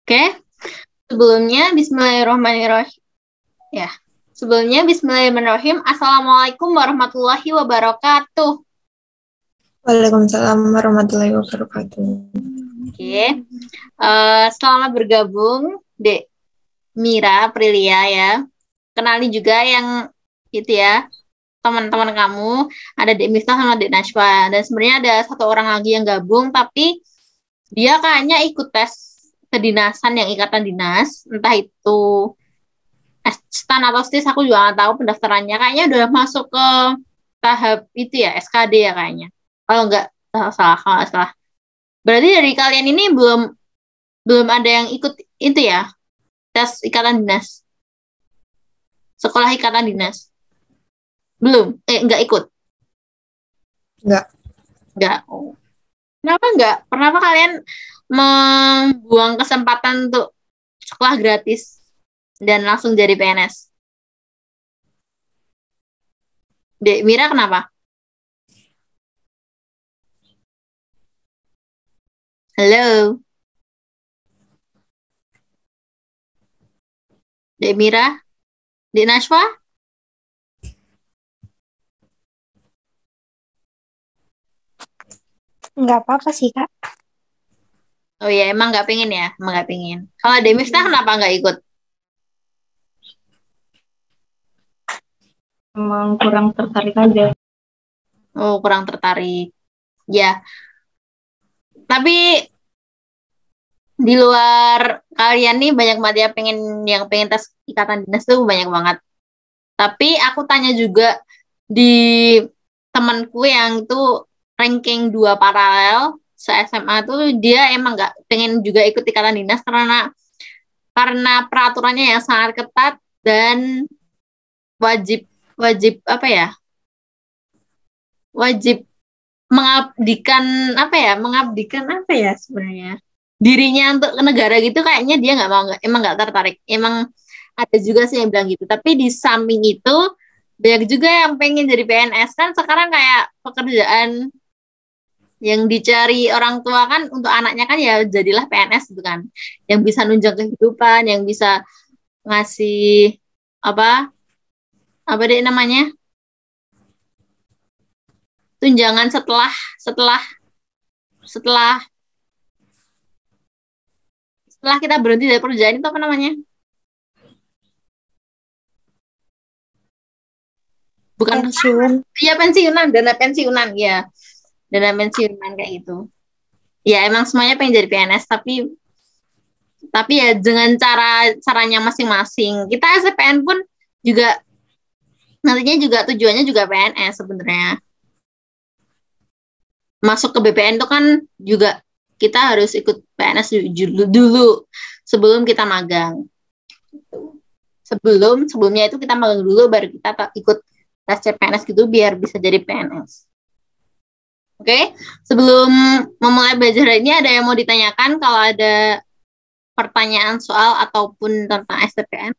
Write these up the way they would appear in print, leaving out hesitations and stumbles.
Oke, sebelumnya Bismillahirrahmanirrahim. Ya, sebelumnya Bismillahirrahmanirrahim. Assalamualaikum warahmatullahi wabarakatuh. Waalaikumsalam warahmatullahi wabarakatuh. Oke, selamat bergabung, Dek Mira Aprilia ya. Kenali juga yang itu ya, teman-teman kamu. Ada Dek Miftah sama Dek Najwa. Dan sebenarnya ada satu orang lagi yang gabung, tapi dia kayaknya ikut tes kedinasan yang ikatan dinas. Entah itu STAN atau STIS, aku juga nggak tahu pendaftarannya. Kayaknya udah masuk ke tahap itu ya, SKD ya kayaknya. Kalau nggak kalau nggak salah. Berarti dari kalian ini belum ada yang ikut itu ya, tes ikatan dinas, sekolah ikatan dinas. Belum, nggak ikut. Nggak. Oh. Kenapa nggak? Kenapa kalian membuang kesempatan untuk sekolah gratis dan langsung jadi PNS? Dek Mira kenapa? Halo, Dek Mira, Dek Najwa? Nggak apa-apa sih, Kak. Oh ya, emang nggak pengen ya? Emang nggak pengen. Kalau Dek Miftah kenapa nggak ikut? Emang kurang tertarik aja. Oh, kurang tertarik. Ya, tapi di luar kalian nih banyak banget ya yang pengen tes ikatan dinas tuh banyak banget. Tapi aku tanya juga di temanku yang itu ranking 2 paralel se-SMA tuh dia emang nggak pengen juga ikut ikatan dinas karena peraturannya yang sangat ketat dan wajib wajib apa ya? Wajib mengabdikan apa ya sebenarnya dirinya untuk negara gitu, kayaknya dia nggak mau, emang nggak tertarik. Emang ada juga sih yang bilang gitu, tapi di samping itu banyak juga yang pengen jadi PNS. Kan sekarang kayak pekerjaan yang dicari orang tua kan untuk anaknya kan ya jadilah PNS gitu kan, yang bisa nunjang kehidupan, yang bisa ngasih apa apa deh namanya, tunjangan setelah setelah setelah setelah kita berhenti dari pekerjaan itu apa namanya? Bukan Pensiun. ya pensiunan, dana pensiunan ya, dana pensiunan kayak gitu. Ya emang semuanya pengen jadi PNS, tapi ya dengan caranya masing-masing. Kita SPN pun juga nantinya juga tujuannya juga PNS sebenarnya. Masuk ke BPN itu kan juga kita harus ikut PNS dulu sebelum kita magang. Sebelumnya itu kita magang dulu baru kita ikut tes CPNS gitu biar bisa jadi PNS. Oke, sebelum memulai belajar ini ada yang mau ditanyakan? Kalau ada pertanyaan soal ataupun tentang STPN?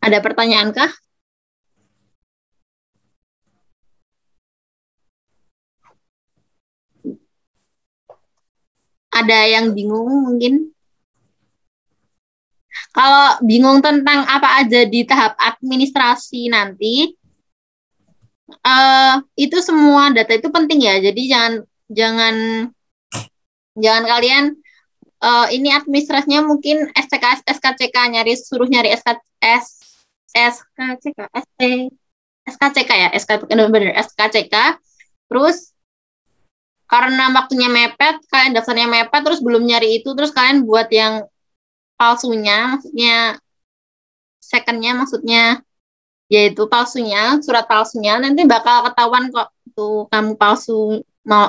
Ada pertanyaan kah? Ada yang bingung mungkin? Kalau bingung tentang apa aja di tahap administrasi nanti, itu semua data itu penting ya. Jadi jangan jangan kalian ini administrasinya mungkin SKCK suruh nyari SKCK SKCK ya, benar SKCK. Terus karena waktunya mepet, kalian daftarnya mepet, terus belum nyari itu, terus kalian buat yang palsunya, maksudnya secondnya, maksudnya yaitu palsunya, surat palsunya, nanti bakal ketahuan kok tuh kamu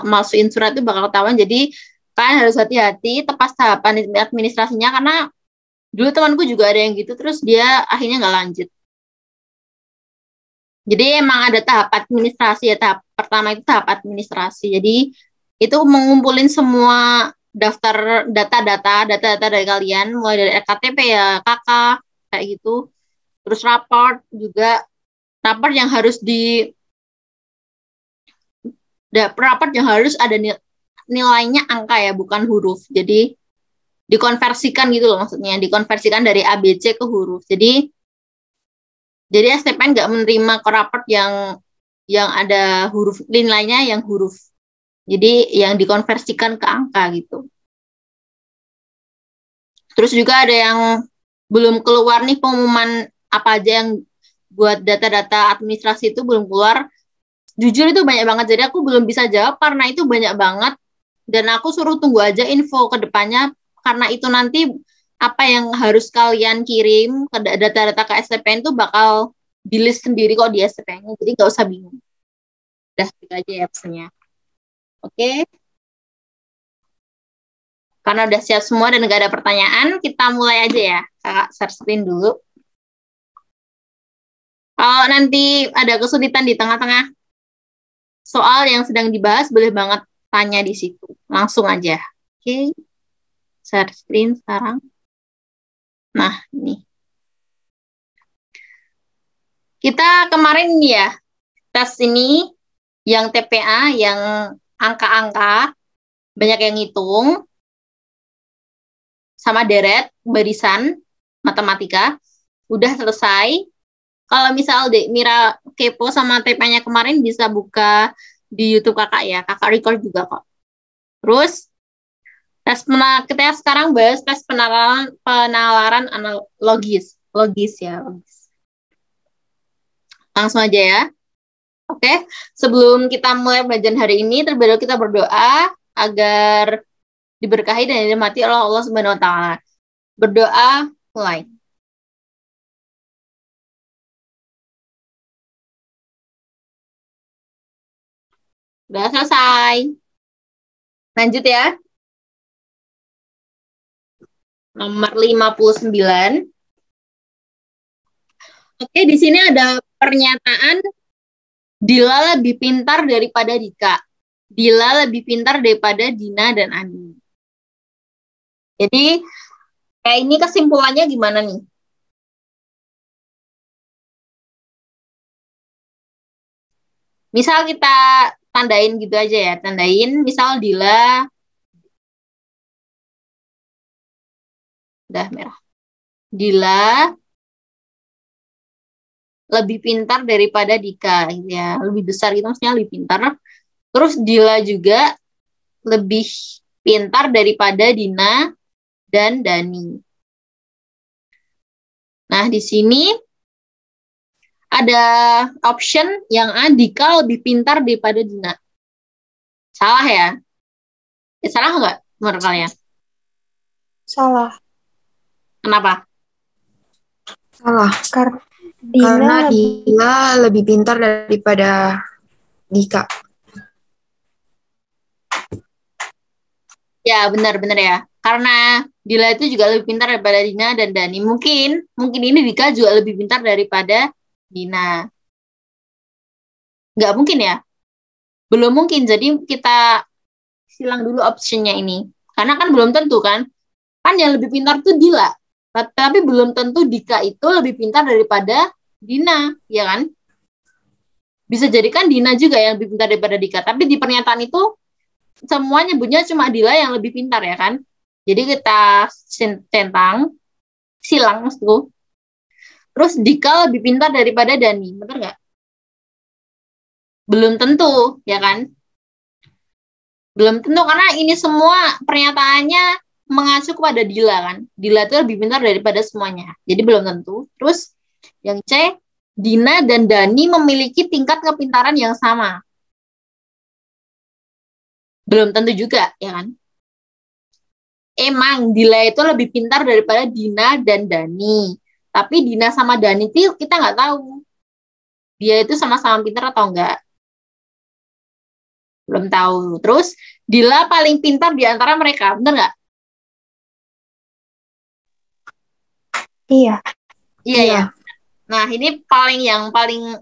malsuin surat itu bakal ketahuan. Jadi kalian harus hati-hati tepas tahapan administrasinya, karena dulu temanku juga ada yang gitu, terus dia akhirnya nggak lanjut. Jadi emang ada tahap administrasi ya, tahap pertama itu tahap administrasi. Jadi itu mengumpulin semua daftar data-data dari kalian, mulai dari KTP ya, KK, kayak gitu. Terus raport yang harus raport yang harus nilainya angka ya, bukan huruf. Jadi dikonversikan gitu loh maksudnya, dikonversikan dari ABC ke huruf. Jadi STPN nggak menerima ke raport yang ada huruf nilainya yang huruf. Jadi yang dikonversikan ke angka gitu. Terus juga ada yang belum keluar nih pengumuman apa aja yang buat data-data administrasi itu belum keluar. Jujur itu banyak banget, jadi aku belum bisa jawab karena itu banyak banget. Dan aku suruh tunggu aja info ke depannya, karena itu nanti apa yang harus kalian kirim ke data-data ke STPN itu bakal di list sendiri kok di STPN-nya, jadi nggak usah bingung. Udah gitu aja ya pesannya. Oke. Karena udah siap semua dan nggak ada pertanyaan, kita mulai aja ya. Kakak share screen dulu. Kalau nanti ada kesulitan di tengah-tengah soal yang sedang dibahas, boleh banget tanya di situ. Langsung aja. Oke. Share screen sekarang. Nah, ini. Kita kemarin nih ya, tes ini yang TPA, yang angka-angka, banyak yang ngitung, sama deret, barisan, matematika, udah selesai. Kalau misal Mira kepo sama TPA-nya kemarin, bisa buka di YouTube kakak ya, kakak record juga kok. Terus, kita sekarang bahas tes penalaran logis ya, logis. Langsung aja ya. Oke, sebelum kita mulai belajar hari ini, terlebih dahulu kita berdoa agar diberkahi dan dirahmati oleh Allah Subhanahu wa taala. Berdoa, mulai. Udah selesai. Lanjut ya. Nomor 59. Oke, di sini ada pernyataan Dila lebih pintar daripada Dika. Dila lebih pintar daripada Dina dan Ani. Jadi, kayak ini kesimpulannya gimana nih? Misal kita tandain gitu aja ya. Tandain, misal Dila. Udah merah. Dila lebih pintar daripada Dika gitu ya, lebih besar gitu maksudnya, lebih pintar. Terus Dila juga lebih pintar daripada Dina dan Dani. Nah, di sini ada option yang A, Dika lebih pintar daripada Dina. Salah ya? Salah nggak menurut kalian? Salah. Kenapa? Salah. Karena Dila lebih pintar daripada Dika. Ya, benar-benar ya. Karena Dila itu juga lebih pintar daripada Dina dan Dani. Mungkin ini Dika juga lebih pintar daripada Dina. Nggak mungkin ya? Belum mungkin. Jadi kita silang dulu optionnya ini. Karena kan belum tentu kan. Kan yang lebih pintar tuh Dila. Tapi belum tentu Dika itu lebih pintar daripada Dina, ya kan? Bisa jadi kan Dina juga yang lebih pintar daripada Dika. Tapi di pernyataan itu semua nyebutnya cuma Dila yang lebih pintar, ya kan? Jadi kita silang maksudku. Terus Dika lebih pintar daripada Dani, benar nggak? Belum tentu, ya kan? Belum tentu karena ini semua pernyataannya mengacu kepada Dila kan. Dila itu lebih pintar daripada semuanya. Jadi belum tentu. Terus yang C, Dina dan Dani memiliki tingkat kepintaran yang sama. Belum tentu juga, ya kan? Emang Dila itu lebih pintar daripada Dina dan Dani. Tapi Dina sama Dani itu kita nggak tahu. Dia itu sama-sama pintar atau enggak. Belum tahu. Terus Dila paling pintar di antara mereka, benar nggak? Iya. Iya ya. Nah, ini yang paling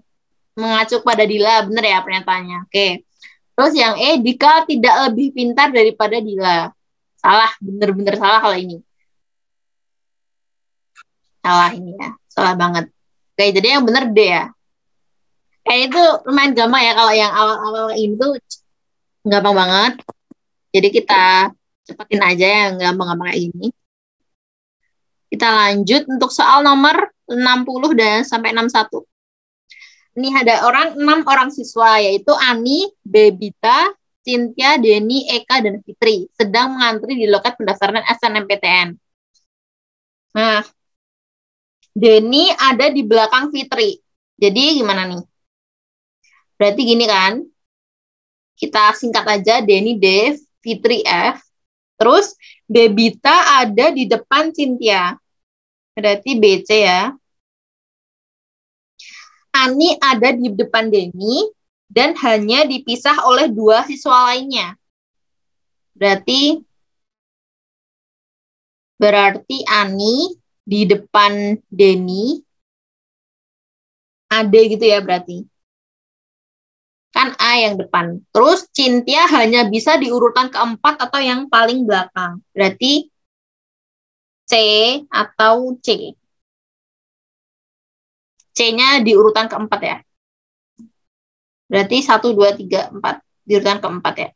mengacu pada Dila, benar ya pernyataannya. Oke. Terus yang E, Dika tidak lebih pintar daripada Dila. Salah, bener-bener salah kalau ini. Salah ini ya, salah banget. Oke, jadi yang bener D ya. Itu lumayan gampang ya, kalau yang awal-awal itu gampang banget. Jadi kita cepetin aja yang gampang-gampang kayak gini. Kita lanjut untuk soal nomor 60 dan sampai 61. Ini ada 6 orang siswa, yaitu Ani, Bebita, Cynthia, Denny, Eka, dan Fitri sedang mengantri di loket pendaftaran SNMPTN. Nah, Denny ada di belakang Fitri. Jadi gimana nih? Berarti gini kan? Kita singkat aja, Denny D, Fitri F. Terus Bebita ada di depan Cynthia. Berarti BC ya. Ani ada di depan Denny dan hanya dipisah oleh 2 siswa lainnya. Berarti Ani di depan Denny, Ade gitu ya berarti. Kan A yang depan. Terus Cynthia hanya bisa di urutan keempat atau yang paling belakang. Berarti C atau C. C-nya di urutan keempat ya. Berarti 1, 2, 3, 4. Di urutan keempat ya.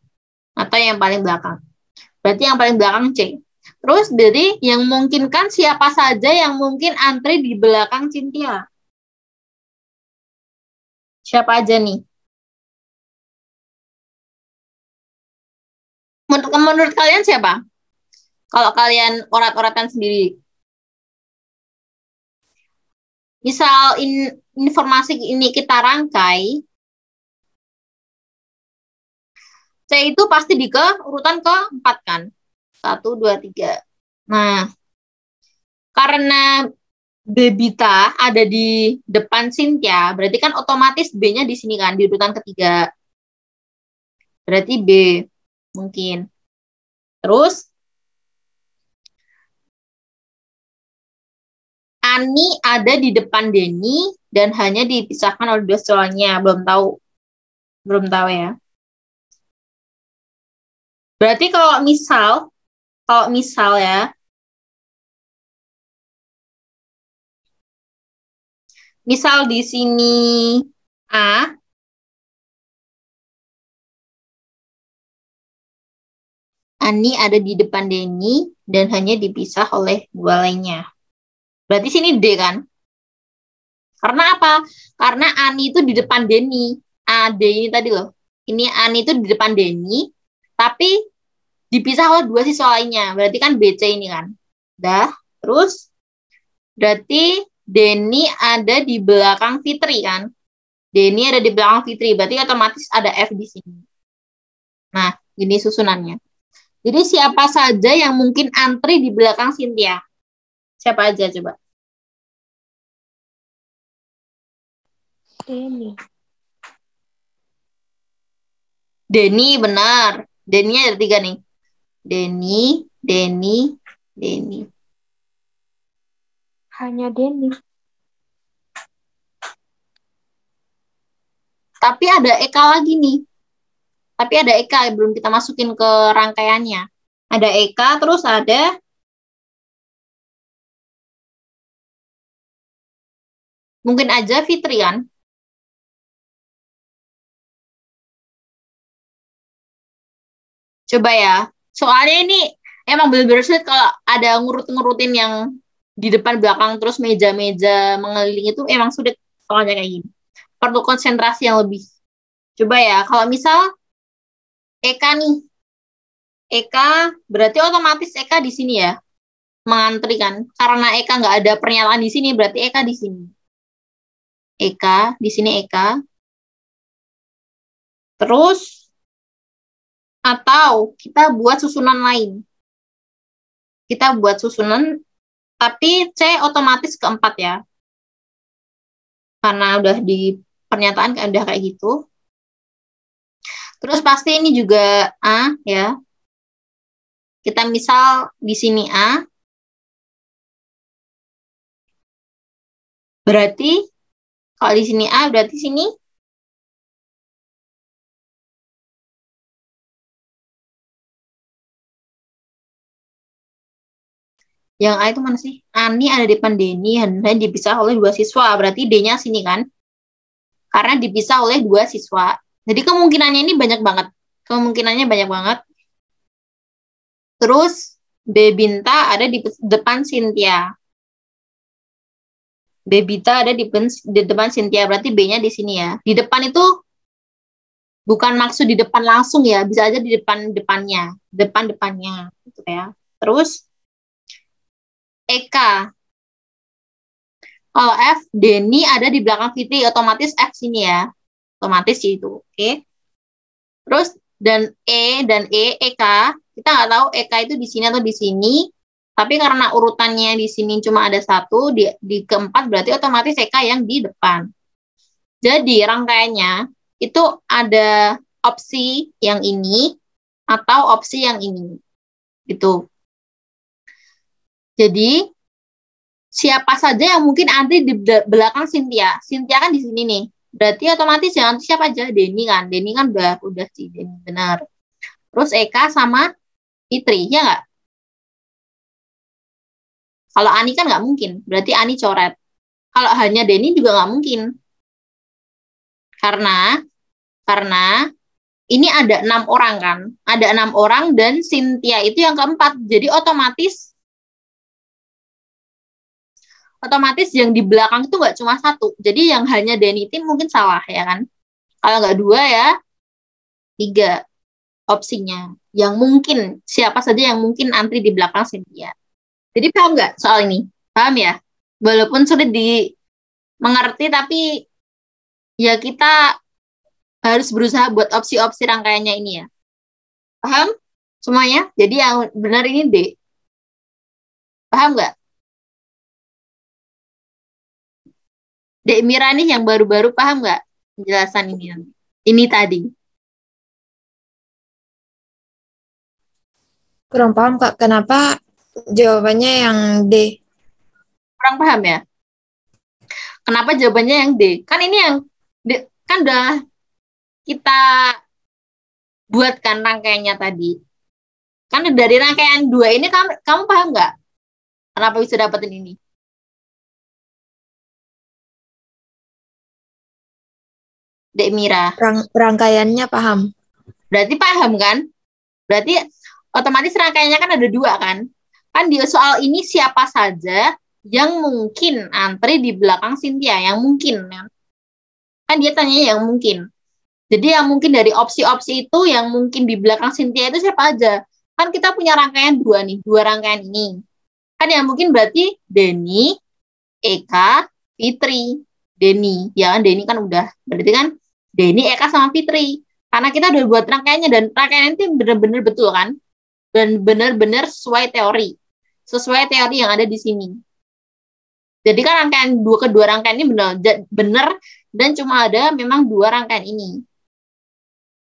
Atau yang paling belakang. Berarti yang paling belakang C. Terus dari yang memungkinkan siapa saja yang mungkin antri di belakang Cynthia? Siapa aja nih? Menurut kalian siapa? Kalau kalian orat-oratan sendiri. Misal informasi ini kita rangkai, C itu pasti di urutan ke-4 kan? 1, 2, 3. Nah, karena Bebita ada di depan Cynthia, berarti kan otomatis B-nya di sini kan, di urutan ketiga. Berarti B, mungkin. Terus, Ani ada di depan Denny dan hanya dipisahkan oleh 2 siswanya. Belum tahu ya. Berarti kalau misal ya, misal di sini A, Ani ada di depan Denny dan hanya dipisah oleh 2 lainnya. Berarti sini D kan? Karena apa? Karena Ani itu di depan Denny. D ini tadi loh. Ini Ani itu di depan Denny, tapi dipisah oleh 2 siswa lainnya. Berarti kan BC ini kan. Terus berarti Denny ada di belakang Fitri kan. Denny ada di belakang Fitri. Berarti otomatis ada F di sini. Nah, ini susunannya. Jadi siapa saja yang mungkin antri di belakang Cynthia? Siapa aja coba? Denny benar. Denny ada 3 nih. Denny. Hanya Denny. Tapi ada Eka lagi nih. Tapi ada Eka belum kita masukin ke rangkaiannya. Ada Eka, terus ada mungkin aja Fitri kan? Coba ya. Soalnya ini emang bener-bener sulit kalau ada ngurut-ngurutin yang di depan belakang terus meja-meja mengelilingi itu emang sulit soalnya kayak gini. Perlu konsentrasi yang lebih. Coba ya, kalau misal Eka nih. Eka berarti otomatis Eka di sini ya. Mengantri kan. Karena Eka nggak ada pernyataan di sini, berarti Eka di sini. Eka, di sini Eka. Terus atau kita buat susunan lain. Kita buat susunan, tapi C otomatis ke-4 ya. Karena udah di pernyataan udah kayak gitu. Terus pasti ini juga A ya. Kita misal di sini A. Berarti kalau di sini A berarti sini yang A itu mana sih? Ani ada di depan Denny dan dipisah oleh 2 siswa. Berarti D-nya sini kan? Karena dipisah oleh 2 siswa. Jadi kemungkinannya ini banyak banget. Terus B Binta ada di depan Cynthia. B Binta ada di depan Cynthia, berarti B-nya di sini ya. Di depan itu bukan maksud di depan langsung ya, bisa aja di depannya, depannya gitu ya. Terus Eka. Kalau F, Denny ada di belakang Fitri, otomatis F sini ya. Otomatis itu, oke. Terus dan Eka, kita nggak tahu Eka itu di sini atau di sini. Tapi karena urutannya di sini cuma ada satu, di keempat berarti otomatis Eka yang di depan. Jadi rangkaiannya itu ada opsi yang ini atau opsi yang ini. Gitu. Jadi siapa saja yang mungkin antri di belakang Cynthia. Cynthia kan di sini nih. Berarti otomatis yang antri siapa aja? Denny kan. Denny kan udah sih, Denny benar. Terus Eka sama Fitri, ya nggak? Kalau Ani kan nggak mungkin, berarti Ani coret. Kalau hanya Denny juga nggak mungkin. Karena ini ada 6 orang kan. Ada 6 orang dan Cynthia itu yang keempat. Jadi otomatis yang di belakang itu nggak cuma satu. Jadi yang hanya Denny itu mungkin salah ya kan. Kalau nggak 2 ya 3 opsinya. Yang mungkin, siapa saja yang mungkin antri di belakang Cynthia. Jadi paham nggak soal ini? Paham ya? Walaupun sulit dimengerti, tapi ya kita harus berusaha buat opsi-opsi rangkaiannya ini ya. Paham semuanya? Jadi yang benar ini D. Paham nggak? Dek Mira nih yang baru-baru paham nggak penjelasan ini? Ini tadi. Kurang paham, Kak. Kenapa jawabannya yang D? Kurang paham ya? Kenapa jawabannya yang D? Kan ini yang D, kan udah kita buatkan rangkaiannya tadi. Kan dari rangkaian 2 ini kamu paham nggak? Kenapa bisa dapetin ini? Dek Mira. Rangkaiannya paham. Berarti paham kan? Berarti otomatis rangkaiannya kan ada 2 kan? Kan di soal ini siapa saja yang mungkin antri di belakang Cynthia, yang mungkin kan dia tanya yang mungkin. Jadi yang mungkin dari opsi-opsi itu yang mungkin di belakang Cynthia itu siapa aja? Kan kita punya rangkaian 2 nih, 2 rangkaian ini. Kan yang mungkin berarti Denny, Eka, Fitri. Denny, ya kan Denny kan udah. Berarti kan Denny, Eka sama Fitri. Karena kita udah buat rangkaiannya dan rangkaian itu benar-benar betul kan? Dan benar-benar sesuai teori. Sesuai teori yang ada di sini. Jadi kan rangkaian kedua rangkaian ini benar dan cuma ada memang 2 rangkaian ini.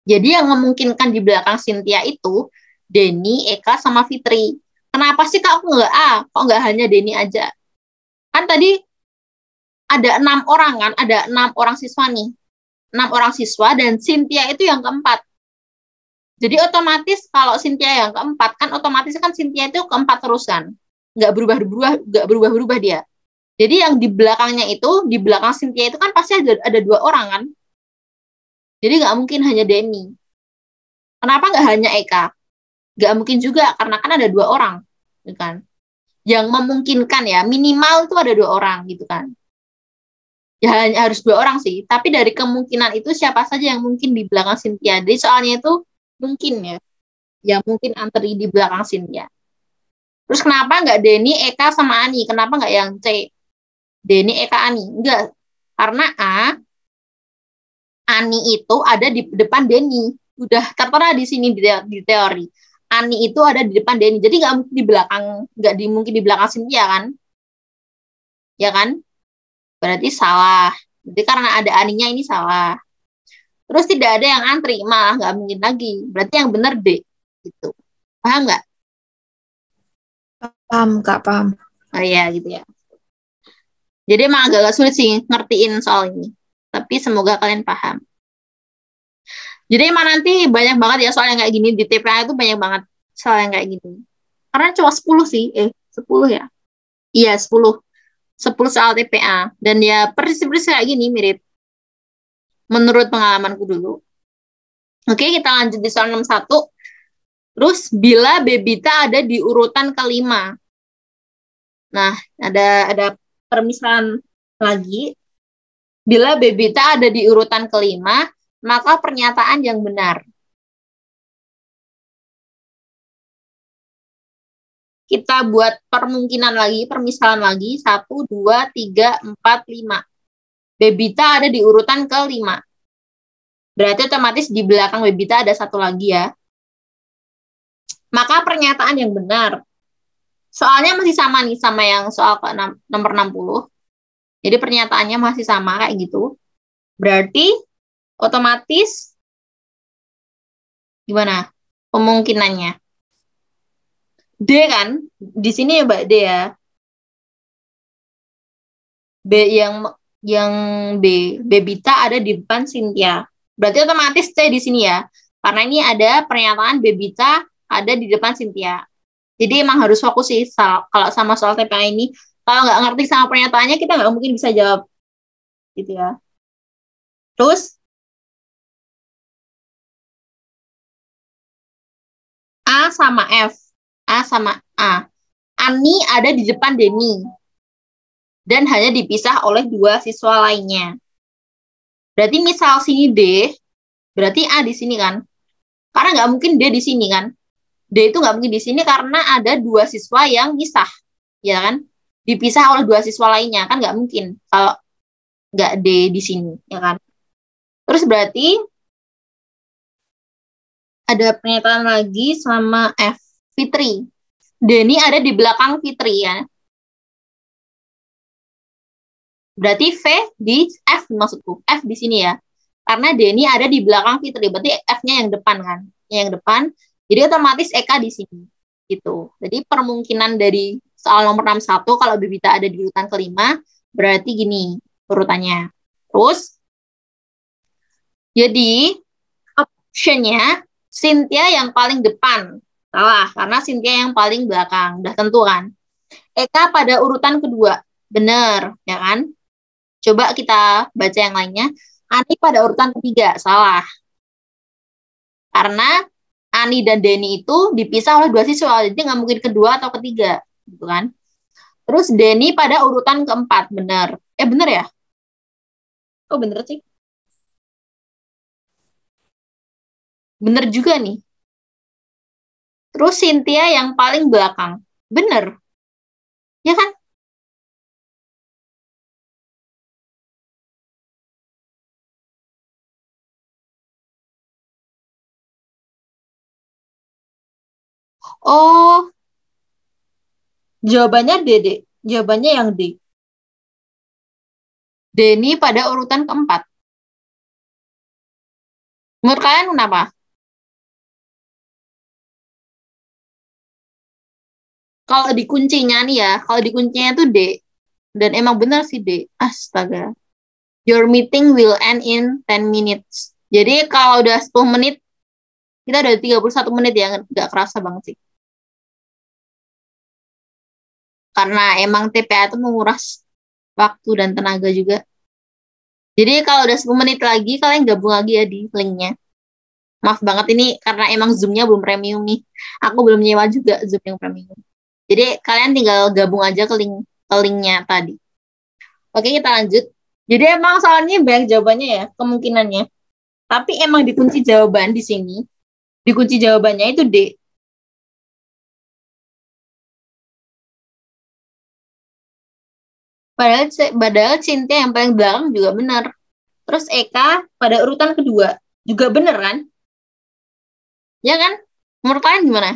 Jadi yang memungkinkan di belakang Cynthia itu Denny, Eka, sama Fitri. Kenapa sih Kak aku nggak A? Kok nggak hanya Denny aja? Kan tadi ada 6 orang kan? Ada 6 orang siswa nih. 6 orang siswa dan Cynthia itu yang keempat. Jadi otomatis kalau Cynthia yang keempat kan otomatis kan Cynthia itu keempat terus kan. Nggak berubah-ubah dia. Jadi yang di belakangnya itu, di belakang Cynthia itu kan pasti ada 2 orang kan. Jadi nggak mungkin hanya Denny. Kenapa nggak hanya Eka? Nggak mungkin juga, karena kan ada 2 orang. Gitu kan. Yang memungkinkan ya, minimal itu ada 2 orang gitu kan. Ya harus 2 orang sih. Tapi dari kemungkinan itu siapa saja yang mungkin di belakang Cynthia. Jadi soalnya itu mungkin ya. Yang mungkin antri di belakang Cynthia. Terus kenapa nggak Denny, Eka, sama Ani? Kenapa nggak yang C? Denny, Eka, Ani. Enggak. Karena Ani itu ada di depan Denny. Udah tertera di sini di teori. Ani itu ada di depan Denny. Jadi nggak mungkin di belakang, mungkin di belakang Cynthia kan? Ya kan? Berarti salah. Jadi karena ada Aninya ini salah. Terus tidak ada yang antri, malah nggak mungkin lagi. Berarti yang benar D. Gitu. Paham nggak? Paham, Kak, paham. Oh iya, gitu ya. Jadi emang agak sulit sih ngertiin soal ini. Tapi semoga kalian paham. Jadi emang nanti banyak banget ya soal yang kayak gini. Di TPA itu banyak banget soal yang kayak gini. Karena cuma 10 sih. 10 ya? Iya, 10. 10 soal TPA. Dan ya persis kayak gini, mirip. Menurut pengalamanku dulu. Oke, kita lanjut di soal 61. Terus bila Bebita ada di urutan kelima. Nah, ada permisalan lagi. Bila Bebita ada di urutan kelima, maka pernyataan yang benar. Kita buat permungkinan lagi, permisalan lagi. 1, 2, 3, 4, 5. Bebita ada di urutan kelima. Berarti otomatis di belakang Bebita ada satu lagi ya. Maka pernyataan yang benar. Soalnya masih sama nih sama yang soal nomor 60. Jadi pernyataannya masih sama kayak gitu. Berarti otomatis gimana kemungkinannya? D kan? Di sini ya Mbak D ya. B yang B. Bebita ada di depan Cynthia. Berarti otomatis C di sini ya. Karena ini ada pernyataan Bebita ada di depan Cynthia. Jadi emang harus fokus sih kalau sama soal TPA ini. Kalau nggak ngerti sama pernyataannya, kita nggak mungkin bisa jawab. Gitu ya. Terus, A sama F. A sama A. Ani ada di depan Denny. Dan hanya dipisah oleh 2 siswa lainnya. Berarti misal sini D, berarti A di sini kan. Karena nggak mungkin D di sini kan. D itu nggak mungkin di sini karena ada 2 siswa yang misah. Ya kan? Dipisah oleh 2 siswa lainnya. Kan nggak mungkin kalau nggak D di sini. Ya kan? Terus berarti ada pernyataan lagi sama F. Fitri. Denny ada di belakang Fitri ya. Berarti V di F maksudku. F di sini ya. Karena Denny ada di belakang Fitri. Berarti F-nya yang depan kan. Yang depan. Jadi otomatis Eka di sini. Gitu. Jadi permungkinan dari soal nomor 61 kalau Bebita ada di urutan kelima. Berarti gini urutannya. Terus. Jadi optionnya Cynthia yang paling depan. Salah. Karena Cynthia yang paling belakang. Udah tentu kan. Eka pada urutan kedua. Benar. Ya kan. Coba kita baca yang lainnya. Ani pada urutan ketiga. Salah. Karena Ani dan Denny itu dipisah oleh 2 siswa. Jadi nggak mungkin kedua atau ketiga. Gitu kan. Terus Denny pada urutan keempat. Benar. Benar ya? Oh benar sih. Benar juga nih. Terus Cynthia yang paling belakang. Benar. Ya kan? Oh, jawabannya D, D. Jawabannya yang D. Denny pada urutan keempat. Menurut kalian kenapa? Kalau di kuncinya nih ya, kalau di kuncinya itu D. Dan emang benar sih D. Astaga. Your meeting will end in 10 minutes. Jadi kalau udah 10 menit, kita udah 31 menit ya, nggak kerasa banget sih. Karena emang TPA itu menguras waktu dan tenaga juga. Jadi kalau udah 10 menit lagi, kalian gabung lagi ya di linknya. Maaf banget ini karena emang Zoom-nya belum premium nih. Aku belum nyewa juga Zoom yang premium. Jadi kalian tinggal gabung aja ke linknya tadi. Oke, kita lanjut. Jadi emang soalnya banyak jawabannya ya, kemungkinannya. Tapi emang dikunci jawaban di sini. Dikunci jawabannya itu D. Padahal Cynthia yang paling belakang juga benar. Terus Eka pada urutan kedua juga benar kan? Ya kan? Menurut kalian gimana?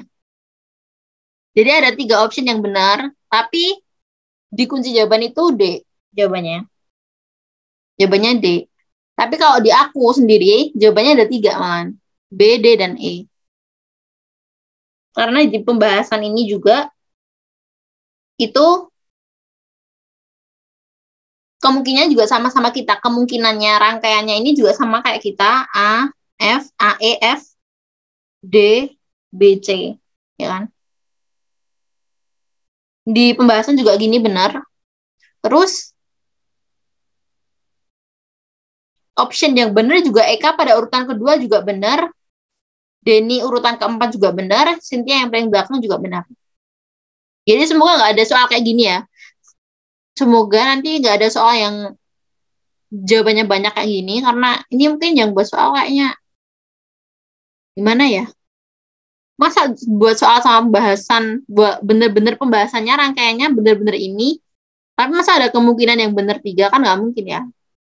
Jadi ada 3 option yang benar, tapi dikunci jawaban itu D jawabannya. Jawabannya D. Tapi kalau di aku sendiri, jawabannya ada 3 malahan. B, D, dan E. Karena di pembahasan ini juga, itu kemungkinannya juga sama-sama kita. Kemungkinannya rangkaiannya ini juga sama kayak kita. A, F, A, E, F, D, B, C. Ya kan? Di pembahasan juga gini benar. Terus, option yang benar juga Eka pada urutan kedua juga benar. Denny urutan keempat juga benar, Cynthia yang paling belakang juga benar. Jadi semoga nggak ada soal kayak gini ya. Semoga nanti nggak ada soal yang jawabannya banyak kayak gini, karena ini mungkin yang buat soal kayaknya gimana ya? Masa buat soal sama pembahasan, buat bener-bener pembahasannya rangkaiannya bener-bener ini, tapi masa ada kemungkinan yang bener 3 kan nggak mungkin ya.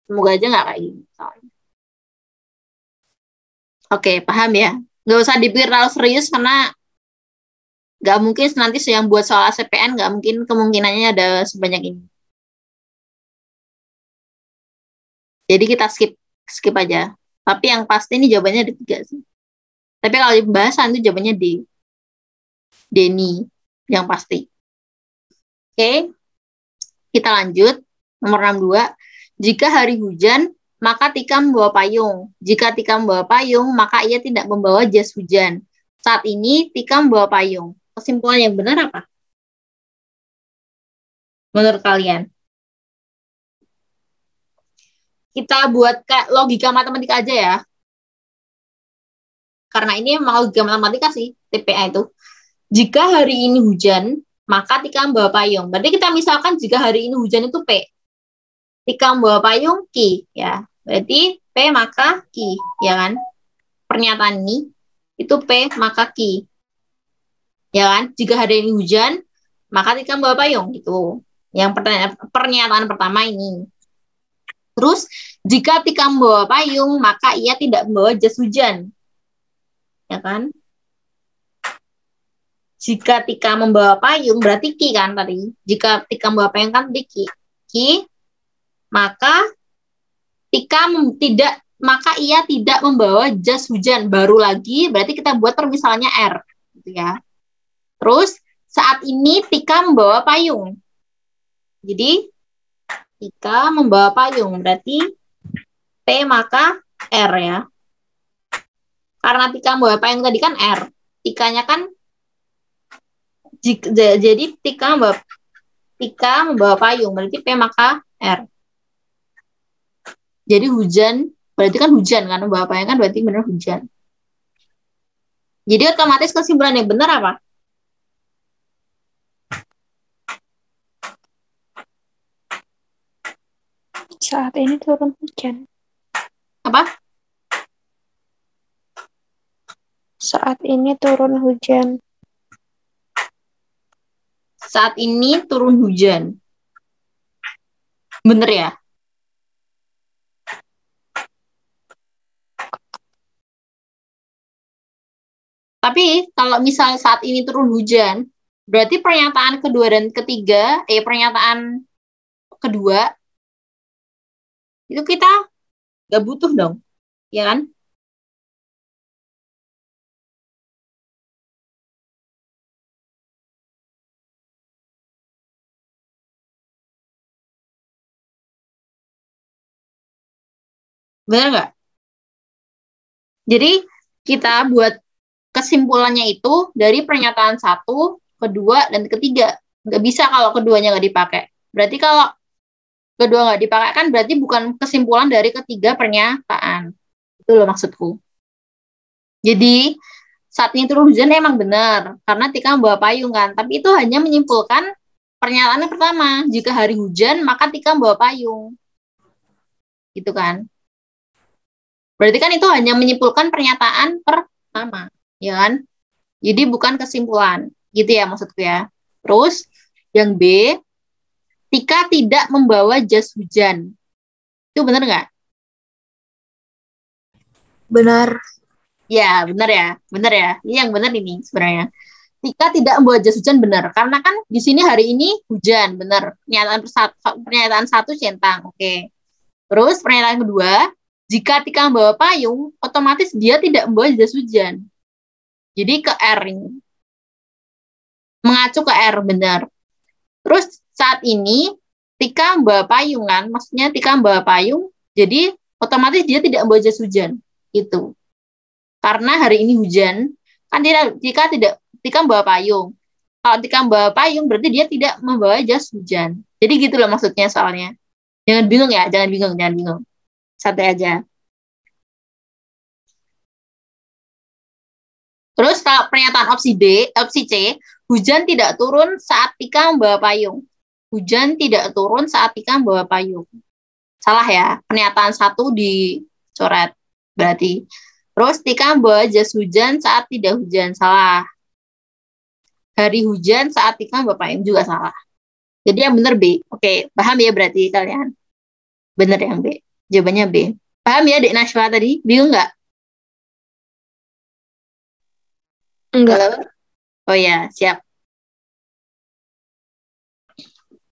Semoga aja nggak kayak gini soalnya. Oke, paham ya? Nggak usah dipikir terlalu serius karena nggak mungkin nanti yang buat soal ACPN nggak mungkin kemungkinannya ada sebanyak ini. Jadi kita skip aja. Tapi yang pasti ini jawabannya ada 3 sih. Tapi kalau di pembahasan itu jawabannya D. Denny yang pasti. Oke, kita lanjut. Nomor 62. Jika hari hujan, maka Tika membawa payung. Jika Tika membawa payung, maka ia tidak membawa jas hujan. Saat ini Tika membawa payung. Kesimpulan yang benar apa? Menurut kalian? Kita buat logika matematika aja ya. Karena ini memang logika matematika sih, TPA itu. Jika hari ini hujan, maka Tika membawa payung. Berarti kita misalkan jika hari ini hujan itu P. Tika membawa payung Q, ya. Berarti P maka Q, ya kan? Pernyataan ini itu P maka Q. Ya kan? Jika hari ini hujan, maka Tika membawa payung gitu. Yang pernyataan pertama ini. Terus, jika Tika membawa payung, maka ia tidak membawa jas hujan. Ya kan? Jika Tika membawa payung, berarti Ki kan tadi. Jika Tika membawa payung kan di Ki. Ki, maka maka ia tidak membawa jas hujan. Baru lagi, berarti kita buat permisalannya R. Gitu ya. Terus, saat ini Tika membawa payung. Jadi, Tika membawa payung, berarti P maka R ya. Karena Tika membawa payung tadi kan R. Tikanya kan, jadi Tika membawa payung, berarti P maka R. Jadi hujan, berarti kan hujan kan, membawa payung kan berarti benar hujan. Jadi otomatis kesimpulan yang benar apa? Saat ini turun hujan. Apa? Saat ini turun hujan. Saat ini turun hujan. Bener ya? Tapi kalau misal saat ini turun hujan, berarti pernyataan kedua dan ketiga, pernyataan kedua, itu kita nggak butuh dong, ya kan? Benar nggak? Jadi kita buat kesimpulannya itu dari pernyataan 1, kedua, dan ketiga. Nggak bisa kalau keduanya nggak dipakai. Berarti kalau kedua nggak dipakai kan berarti bukan kesimpulan dari ketiga pernyataan. Itu loh maksudku. Jadi saat ini turun hujan emang benar karena Tika membawa payung kan. Tapi itu hanya menyimpulkan pernyataan yang pertama. Jika hari hujan maka Tika membawa payung. Gitu kan. Berarti kan itu hanya menyimpulkan pernyataan pertama. Ya kan. Jadi bukan kesimpulan. Gitu ya maksudku ya. Terus yang B, Tika tidak membawa jas hujan. Itu benar nggak? Benar. Ya, benar ya. Benar ya. Ini yang benar ini sebenarnya. Tika tidak membawa jas hujan benar. Karena kan di sini hari ini hujan, benar. Pernyataan satu centang. Oke. Terus pernyataan kedua, jika Tika membawa payung, otomatis dia tidak membawa jas hujan. Jadi ke R ini. Mengacu ke R, benar. Terus saat ini Tika membawa payung kan, maksudnya Tika membawa payung, jadi otomatis dia tidak membawa jas hujan, gitu. Karena hari ini hujan, kan Tika membawa payung. Kalau Tika membawa payung, berarti dia tidak membawa jas hujan. Jadi gitu loh maksudnya soalnya. Jangan bingung ya, jangan bingung. Santai aja. Terus kalau pernyataan opsi C, hujan tidak turun saat Tika membawa payung. Hujan tidak turun saat Tika membawa payung. Salah ya, pernyataan 1 dicoret berarti. Terus Tika membawa jas hujan saat tidak hujan, salah. Hari hujan saat Tika membawa payung juga salah. Jadi yang benar B. Oke, paham ya berarti kalian? Benar yang B. Jawabannya B. Paham ya Dek Nashwa tadi? Bingung nggak? Enggak. Halo? Oh ya, siap.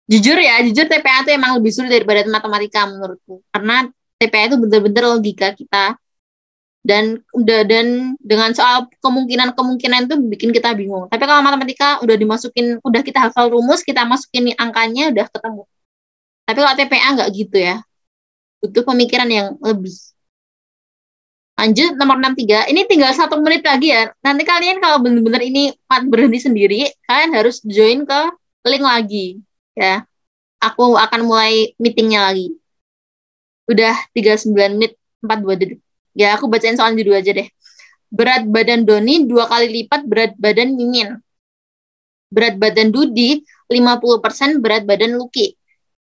Jujur TPA itu emang lebih sulit daripada matematika menurutku. Karena TPA itu benar-benar logika kita. Dan dengan soal kemungkinan itu bikin kita bingung. Tapi kalau matematika udah kita hafal rumus, kita masukin angkanya udah ketemu. Tapi kalau TPA nggak gitu ya. Butuh pemikiran yang lebih. Lanjut nomor 63. Ini tinggal 1 menit lagi ya. Nanti kalian kalau benar-benar ini berhenti sendiri, kalian harus join ke link lagi. Ya, aku akan mulai meetingnya lagi. Udah 39 menit 42 detik. Ya, aku bacain soal dulu aja deh. Berat badan Doni 2 kali lipat berat badan Mimin. Berat badan Dudi 50% berat badan Luki.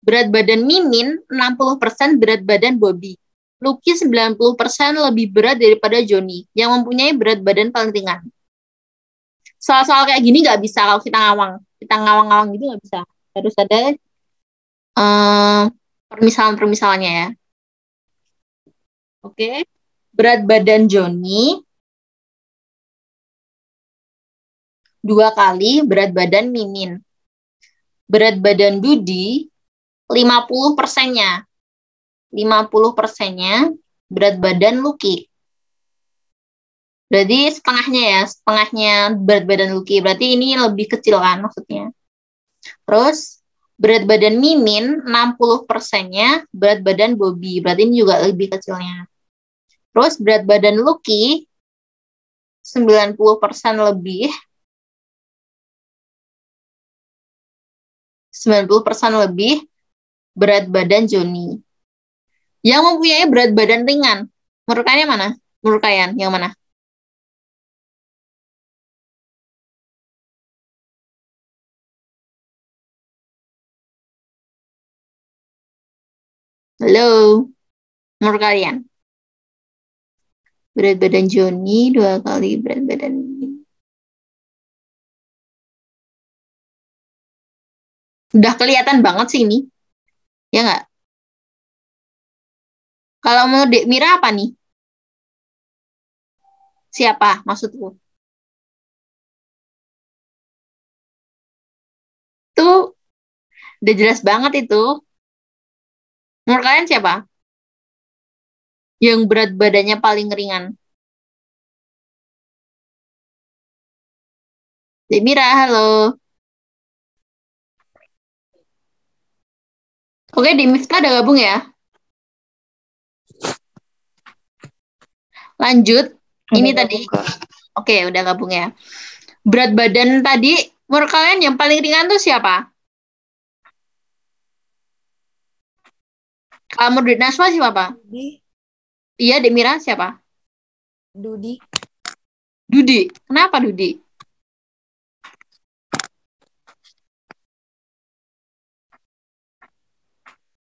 Berat badan Mimin 60% berat badan Bobby. Luki 90% lebih berat daripada Joni yang mempunyai berat badan paling ringan. Soal-soal kayak gini nggak bisa kalau kita ngawang-ngawang gitu nggak bisa. Harus ada permisalan-permisalannya ya. Oke. Berat badan Joni 2 kali berat badan Mimin. Berat badan Dudi 50%-nya. 50%-nya berat badan Luki. Berarti setengahnya berat badan Luki. Berarti ini lebih kecil kan maksudnya. Terus berat badan Mimin 60%-nya berat badan Bobby. Berarti ini juga lebih kecilnya. Terus berat badan Luki 90% lebih. 90% lebih berat badan Joni. Yang mempunyai berat badan ringan. Menurut kalian mana? Menurut kalian yang mana? Halo? Menurut kalian? Berat badan Joni 2 kali berat badan Mimin. Udah kelihatan banget sih ini. Ya nggak? Kalau mau Dek Mira apa nih? Siapa maksudku? Tuh udah jelas banget itu. Menurut kalian siapa? Yang berat badannya paling ringan. Dek Mira, halo. Oke, di Miftah udah gabung ya. Lanjut. Ini tadi. Oke, udah gabung ya. Berat badan tadi, menurut kalian yang paling ringan tuh siapa? Kalau menurut Naswa siapa? Dudi. Iya, Dek Mira siapa? Dudi. Dudi. Kenapa Dudi?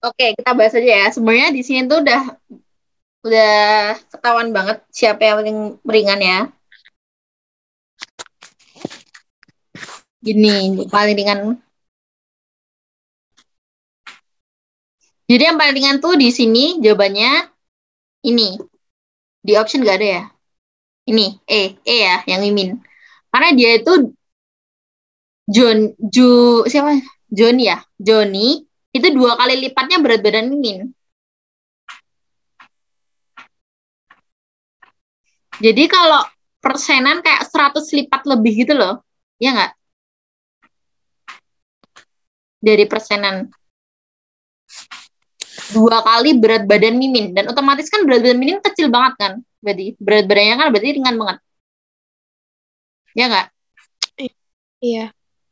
Oke, kita bahas aja ya. Sebenarnya di sini tuh udah ketahuan banget siapa yang paling ringan ya. Gini, paling ringan. Jadi yang paling ringan tuh di sini jawabannya ini. Di option gak ada ya. Ini, E ya, yang Mimin. Karena dia itu siapa? Joni ya. Joni itu 2 kali lipatnya berat badan Mimin. Jadi kalau persenan kayak 100 lipat lebih gitu loh. Ya nggak? Dari persenan. 2 kali berat badan Mimin. Dan otomatis kan berat badan Mimin kecil banget kan. Berarti berat badannya kan berarti ringan banget. Ya nggak? Iya.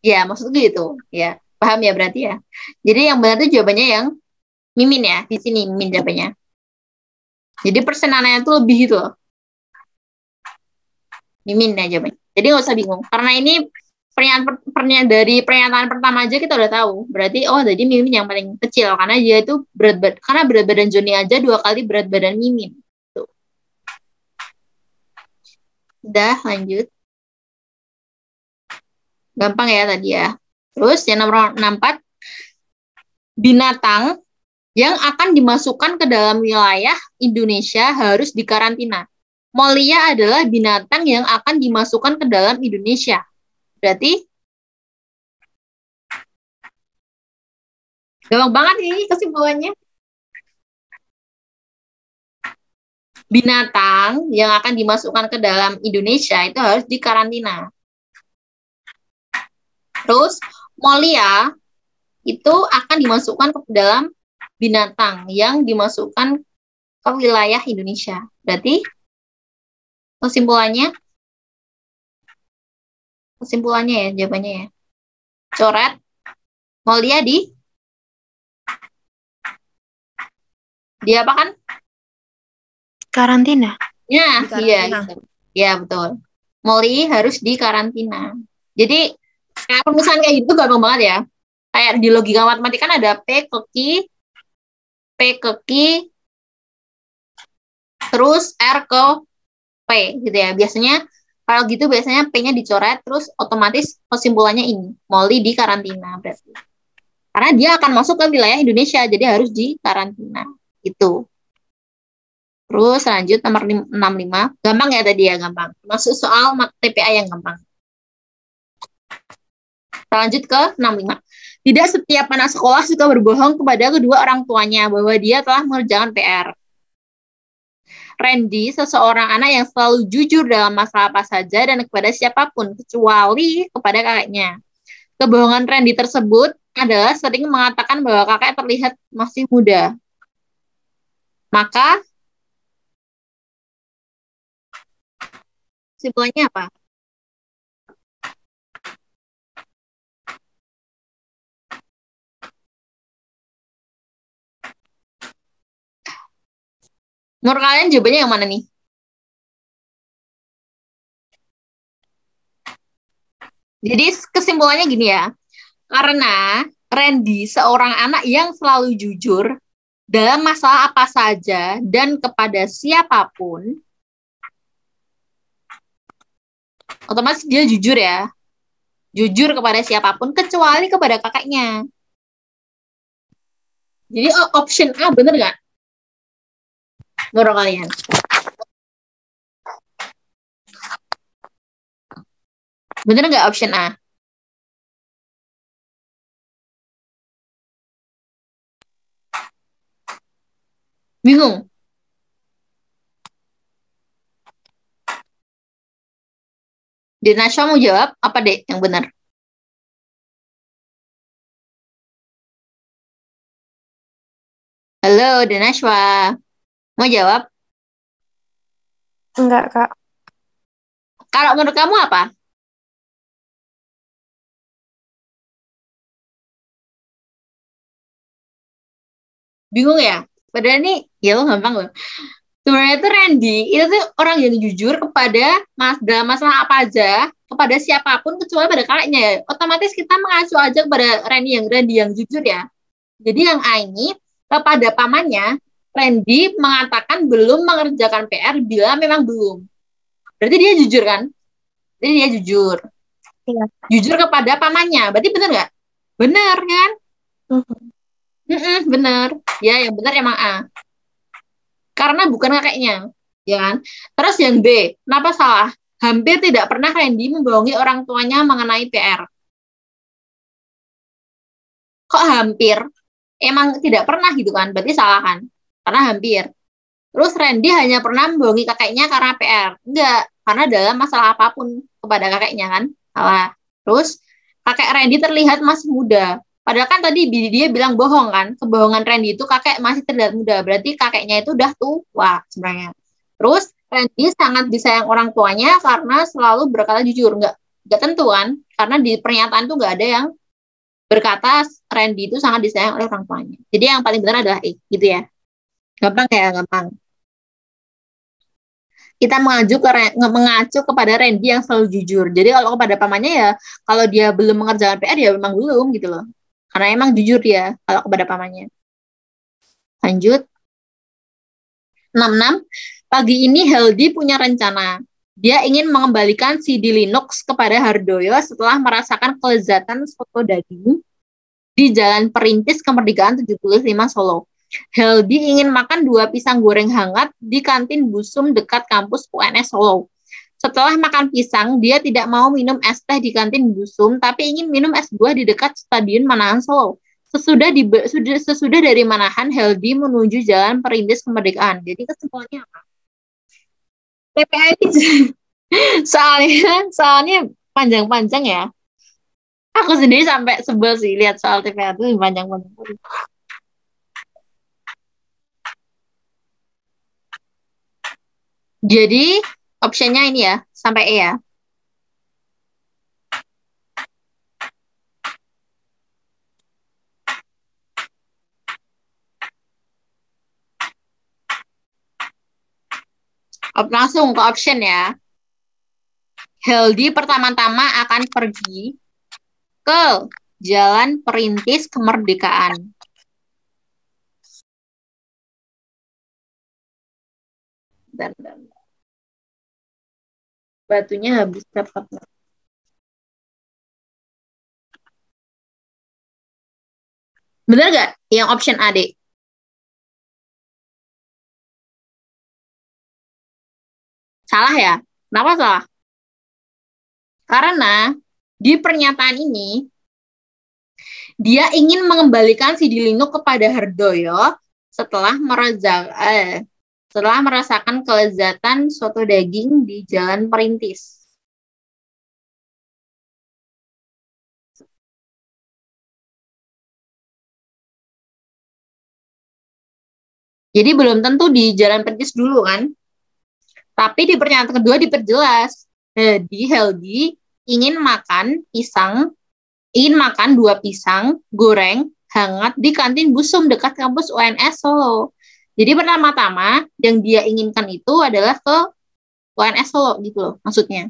Ya, maksudnya gitu. Ya, paham ya berarti ya. Jadi yang benar itu jawabannya yang Mimin ya. Di sini Mimin jawabannya. Jadi persenannya itu lebih gitu loh. Mimin ya jawabannya. Jadi nggak usah bingung. Karena ini dari pernyataan pertama aja kita udah tahu. Berarti jadi Mimin yang paling kecil karena dia itu karena berat badan Joni aja 2 kali berat badan Mimin. Tuh. Udah lanjut. Gampang ya tadi ya. Terus yang nomor 64, binatang yang akan dimasukkan ke dalam wilayah Indonesia harus dikarantina. Molia adalah binatang yang akan dimasukkan ke dalam Indonesia. Berarti gampang banget ini kesimpulannya. Binatang yang akan dimasukkan ke dalam Indonesia itu harus dikarantina. Terus Molia itu akan dimasukkan ke dalam binatang yang dimasukkan ke wilayah Indonesia. Berarti kesimpulannya ya jawabannya ya. Coret Molia di apa kan? Karantina. Ya, iya Dikarantina. gitu. Ya, betul. Molly harus dikarantina. Jadi kayak perusahaan kayak gitu gampang banget ya. Kayak di logika matematika kan ada P ke Q, terus R ke P gitu ya. Biasanya kalau gitu biasanya P-nya dicoret terus otomatis kesimpulannya ini. Molly dikarantina berarti. Karena dia akan masuk ke wilayah Indonesia jadi harus dikarantina. Gitu. Terus lanjut nomor 65. Gampang ya tadi ya, gampang. Masuk soal TPA yang gampang. Lanjut ke 65. Tidak setiap anak sekolah suka berbohong kepada kedua orang tuanya bahwa dia telah mengerjakan PR. Randy, seseorang anak yang selalu jujur dalam masalah apa saja dan kepada siapapun, kecuali kepada kakeknya. Kebohongan Randy tersebut adalah sering mengatakan bahwa kakek terlihat masih muda. Maka kesimpulannya apa? Menurut kalian jawabannya yang mana nih? Jadi kesimpulannya gini ya. Karena Randy seorang anak yang selalu jujur dalam masalah apa saja dan kepada siapapun, otomatis dia jujur ya. Jujur kepada siapapun kecuali kepada kakaknya. Jadi option A bener nggak? Menurut kalian? Bener nggak option A? Bingung? Dinasya mau jawab apa deh yang benar? Halo Dinasya, mau jawab? Enggak, Kak. Kalau menurut kamu apa? Bingung ya? Padahal ini ya lo gampang loh. Sebenarnya itu Randy itu tuh orang yang jujur kepada dalam masalah apa aja kepada siapapun kecuali pada kakaknya. Otomatis kita mengacu aja kepada Randy yang jujur ya. Jadi yang A ini kepada pamannya Randy mengatakan belum mengerjakan PR bila memang belum. Berarti dia jujur kan? Jadi dia jujur. Iya. Jujur kepada pamannya. Berarti benar nggak? Benar kan? Benar. Ya, yang benar emang A. Karena bukan kakeknya, ya kan? Terus yang B, kenapa salah? Hampir tidak pernah Randy membohongi orang tuanya mengenai PR. Kok hampir? Emang tidak pernah gitu kan? Berarti salah kan? Karena hampir. Terus Randy hanya pernah membohongi kakeknya karena PR. Enggak, karena dalam masalah apapun kepada kakeknya kan? Salah. Terus kakek Randy terlihat masih muda. Padahal kan tadi dia bilang bohong kan. Kebohongan Randy itu kakek masih terlihat muda. Berarti kakeknya itu udah tua sebenarnya. Terus Randy sangat disayang orang tuanya karena selalu berkata jujur. Enggak tentu kan. Karena di pernyataan itu enggak ada yang berkata Randy itu sangat disayang oleh orang tuanya. Jadi yang paling benar adalah E. Gitu ya. Gampang ya, gampang. kita mengacu kepada Randy yang selalu jujur. Jadi kalau kepada pamannya ya, kalau dia belum mengerjakan PR ya memang belum gitu loh. Karena emang jujur dia kalau kepada pamannya. Lanjut. 66. Pagi ini Heldi punya rencana. Dia ingin mengembalikan CD Linux kepada Hardoyo setelah merasakan kelezatan soto daging di Jalan Perintis Kemerdekaan 75 Solo. Heldi ingin makan 2 pisang goreng hangat di kantin Busum dekat kampus UNS Solo. Setelah makan pisang, dia tidak mau minum es teh di kantin Busum, tapi ingin minum es buah di dekat Stadion Manahan Solo. Sesudah dari Manahan, Heldi menuju Jalan Perintis Kemerdekaan. Jadi kesimpulannya apa? TPA ini soalnya panjang-panjang ya. Aku sendiri sampai sebel sih lihat soal TPA itu panjang-panjang. Jadi optionnya ini ya, sampai E ya. Langsung ke option ya. Heldi pertama-tama akan pergi ke Jalan Perintis Kemerdekaan. Dan batunya habis cepat. Bener gak yang option A, Dek? Salah ya? Kenapa salah? Karena di pernyataan ini dia ingin mengembalikan CD Linux kepada Hardoyo setelah merasakan kelezatan soto daging di Jalan Perintis. Jadi belum tentu di Jalan Perintis dulu kan? Tapi di pernyataan kedua diperjelas. Di Heldi ingin makan 2 pisang goreng hangat di kantin Busum dekat kampus UNS Solo. Jadi pertama-tama yang dia inginkan itu adalah ke UNS Solo gitu loh maksudnya.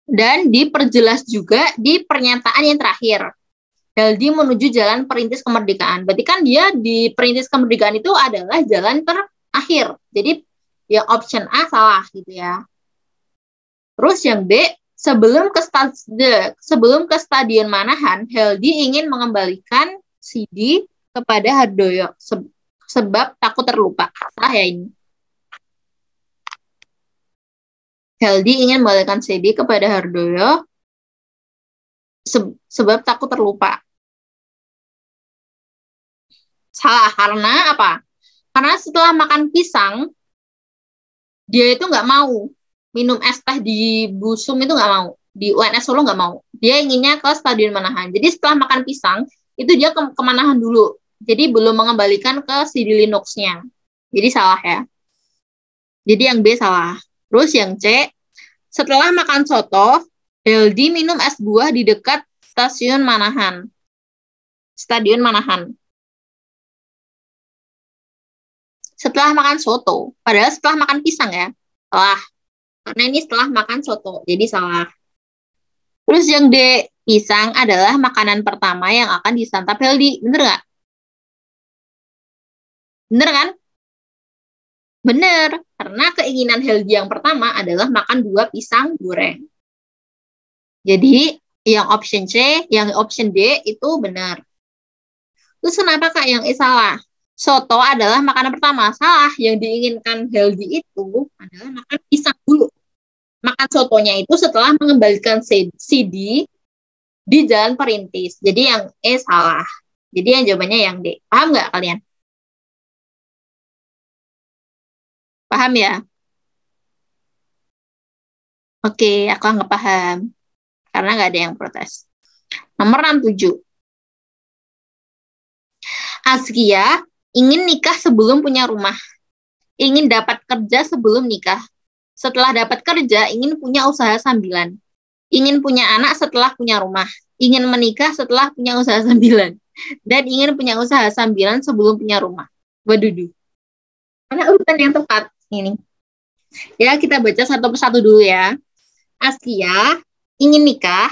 Dan diperjelas juga di pernyataan yang terakhir. Heldi menuju Jalan Perintis Kemerdekaan. Berarti kan dia di Perintis Kemerdekaan itu adalah jalan terakhir. Jadi yang option A salah gitu ya. Terus yang B, sebelum ke Stadion Manahan, Heldi ingin mengembalikan CD kepada Hardoyo sebab takut terlupa. Salah ya ini. Heldi ingin mengembalikan CD kepada Hardoyo sebab takut terlupa. Salah, karena apa? Karena setelah makan pisang, dia itu nggak mau minum es teh di Busum, itu nggak mau. Di UNS Solo nggak mau. Dia inginnya ke Stadion Manahan. Jadi setelah makan pisang, itu dia ke Manahan dulu. Jadi belum mengembalikan ke CD Linux-nya. Jadi salah ya. Jadi yang B salah. Terus yang C, setelah makan soto, Heldi minum es buah di dekat Stadion Manahan. Setelah makan soto, padahal setelah makan pisang ya. Salah. Karena ini setelah makan soto, jadi salah. Terus yang D, pisang adalah makanan pertama yang akan disantap Heldi. Bener nggak? Bener kan? Bener, karena keinginan Heldi yang pertama adalah makan 2 pisang goreng. Jadi yang option C, yang option D itu benar. Terus kenapa Kak yang E salah? Soto adalah makanan pertama. Salah, yang diinginkan Heldi itu adalah makan pisang dulu. Makan sotonya itu setelah mengembalikan CD di Jalan Perintis. Jadi yang E salah. Jadi yang jawabannya yang D. Paham nggak kalian? Paham ya? Oke, aku nggak paham. Karena nggak ada yang protes. Nomor 67. Azkia ingin nikah sebelum punya rumah. Ingin dapat kerja sebelum nikah. Setelah dapat kerja, ingin punya usaha sambilan. Ingin punya anak setelah punya rumah. Ingin menikah setelah punya usaha sambilan. dan ingin punya usaha sambilan sebelum punya rumah. Waduh. Mana urutan yang tepat ini? Ya, kita baca satu persatu dulu ya. Askia ingin nikah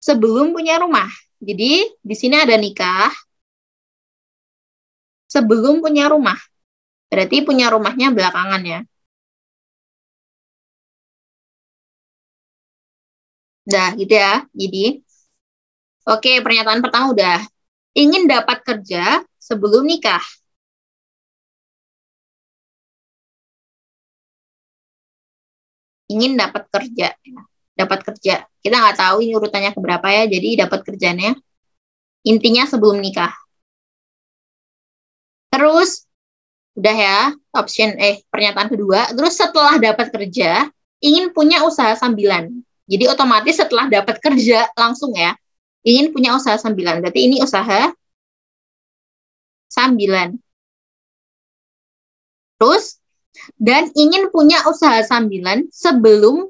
sebelum punya rumah. Jadi, di sini ada nikah sebelum punya rumah. Berarti punya rumahnya belakangan ya. Udah gitu ya. Jadi, oke, pernyataan pertama udah. Ingin dapat kerja sebelum nikah. Ingin dapat kerja. Dapat kerja. Kita nggak tahu ini urutannya keberapa ya. Jadi dapat kerjanya. Intinya sebelum nikah. Terus, udah ya. Pernyataan kedua. Terus setelah dapat kerja, ingin punya usaha sambilan. Jadi otomatis setelah dapat kerja langsung ya. Ingin punya usaha sambilan. Berarti ini usaha sambilan. Terus, dan ingin punya usaha sambilan sebelum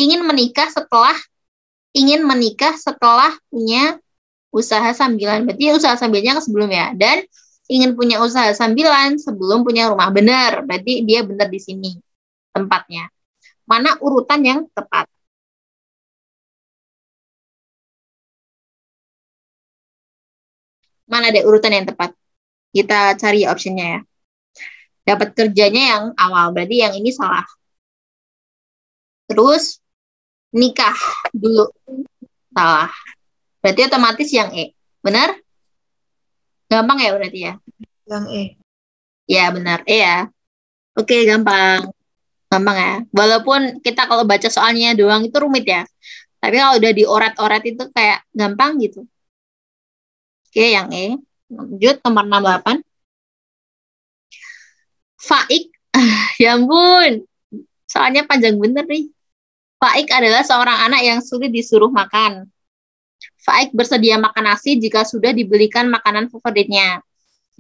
ingin menikah setelah punya usaha sambilan. Berarti usaha sambilnya ke sebelum ya. Dan ingin punya usaha sambilan sebelum punya rumah. Benar. Berarti dia benar di sini tempatnya. Mana urutan yang tepat? Mana ada urutan yang tepat? Kita cari optionnya ya. Dapat kerjanya yang awal, berarti yang ini salah. Terus, nikah dulu, salah. Berarti otomatis yang E. Benar? Gampang ya berarti ya? Yang E. Ya, benar. E ya. Oke, gampang. Gampang ya. Walaupun kita kalau baca soalnya doang itu rumit ya. Tapi kalau udah diorat-orat itu kayak gampang gitu. Oke, yang E. Lanjut, nomor 68. Faik. Ya ampun. Soalnya panjang bener nih. Faik adalah seorang anak yang sulit disuruh makan. Faik bersedia makan nasi jika sudah dibelikan makanan favoritnya.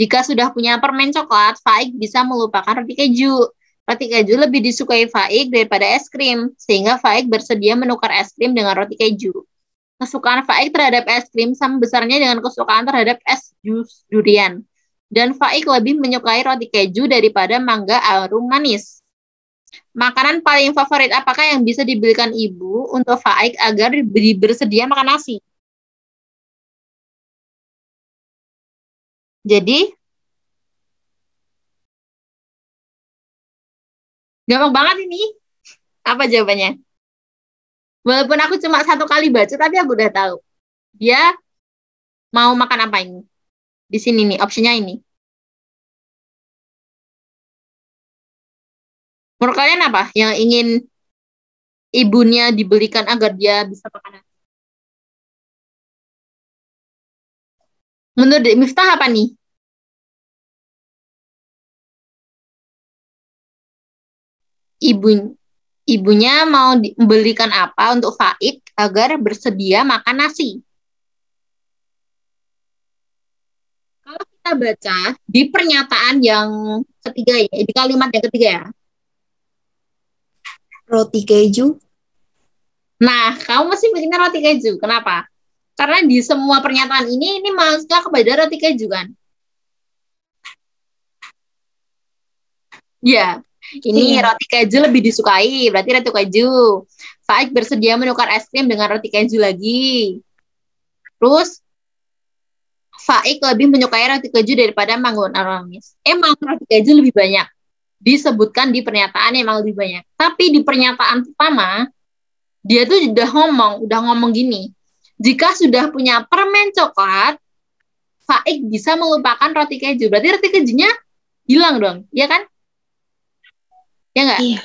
Jika sudah punya permen coklat, Faik bisa melupakan roti keju. Roti keju lebih disukai Faik daripada es krim, sehingga Faik bersedia menukar es krim dengan roti keju. Kesukaan Faik terhadap es krim sama besarnya dengan kesukaan terhadap es jus durian. Dan Faik lebih menyukai roti keju daripada mangga arum manis. Makanan paling favorit apakah yang bisa dibelikan ibu untuk Faik agar bersedia makan nasi? Jadi, gampang banget ini. Apa jawabannya? Walaupun aku cuma satu kali baca, tapi aku udah tahu. Dia mau makan apa ini? Di sini nih, opsinya ini. Menurut kalian apa yang ingin ibunya dibelikan agar dia bisa makan? Menurut Miftah apa nih? Ibunya mau membelikan apa untuk Faik agar bersedia makan nasi? Kalau kita baca di pernyataan yang ketiga ya, di kalimat yang ketiga ya. Roti keju. Nah, kamu masih bikin roti keju. Kenapa? Karena di semua pernyataan ini masuknya kepada roti keju kan? Ya, ini roti keju lebih disukai, berarti roti keju. Faik bersedia menukar es krim dengan roti keju lagi. Terus, Faik lebih menyukai roti keju daripada mangga arum manis. Emang roti keju lebih banyak. Disebutkan di pernyataan emang lebih banyak. Tapi di pernyataan pertama, dia tuh udah ngomong gini. Jika sudah punya permen coklat, Faik bisa melupakan roti keju. Berarti roti kejunya hilang dong, iya kan? Ya nggak? Iya.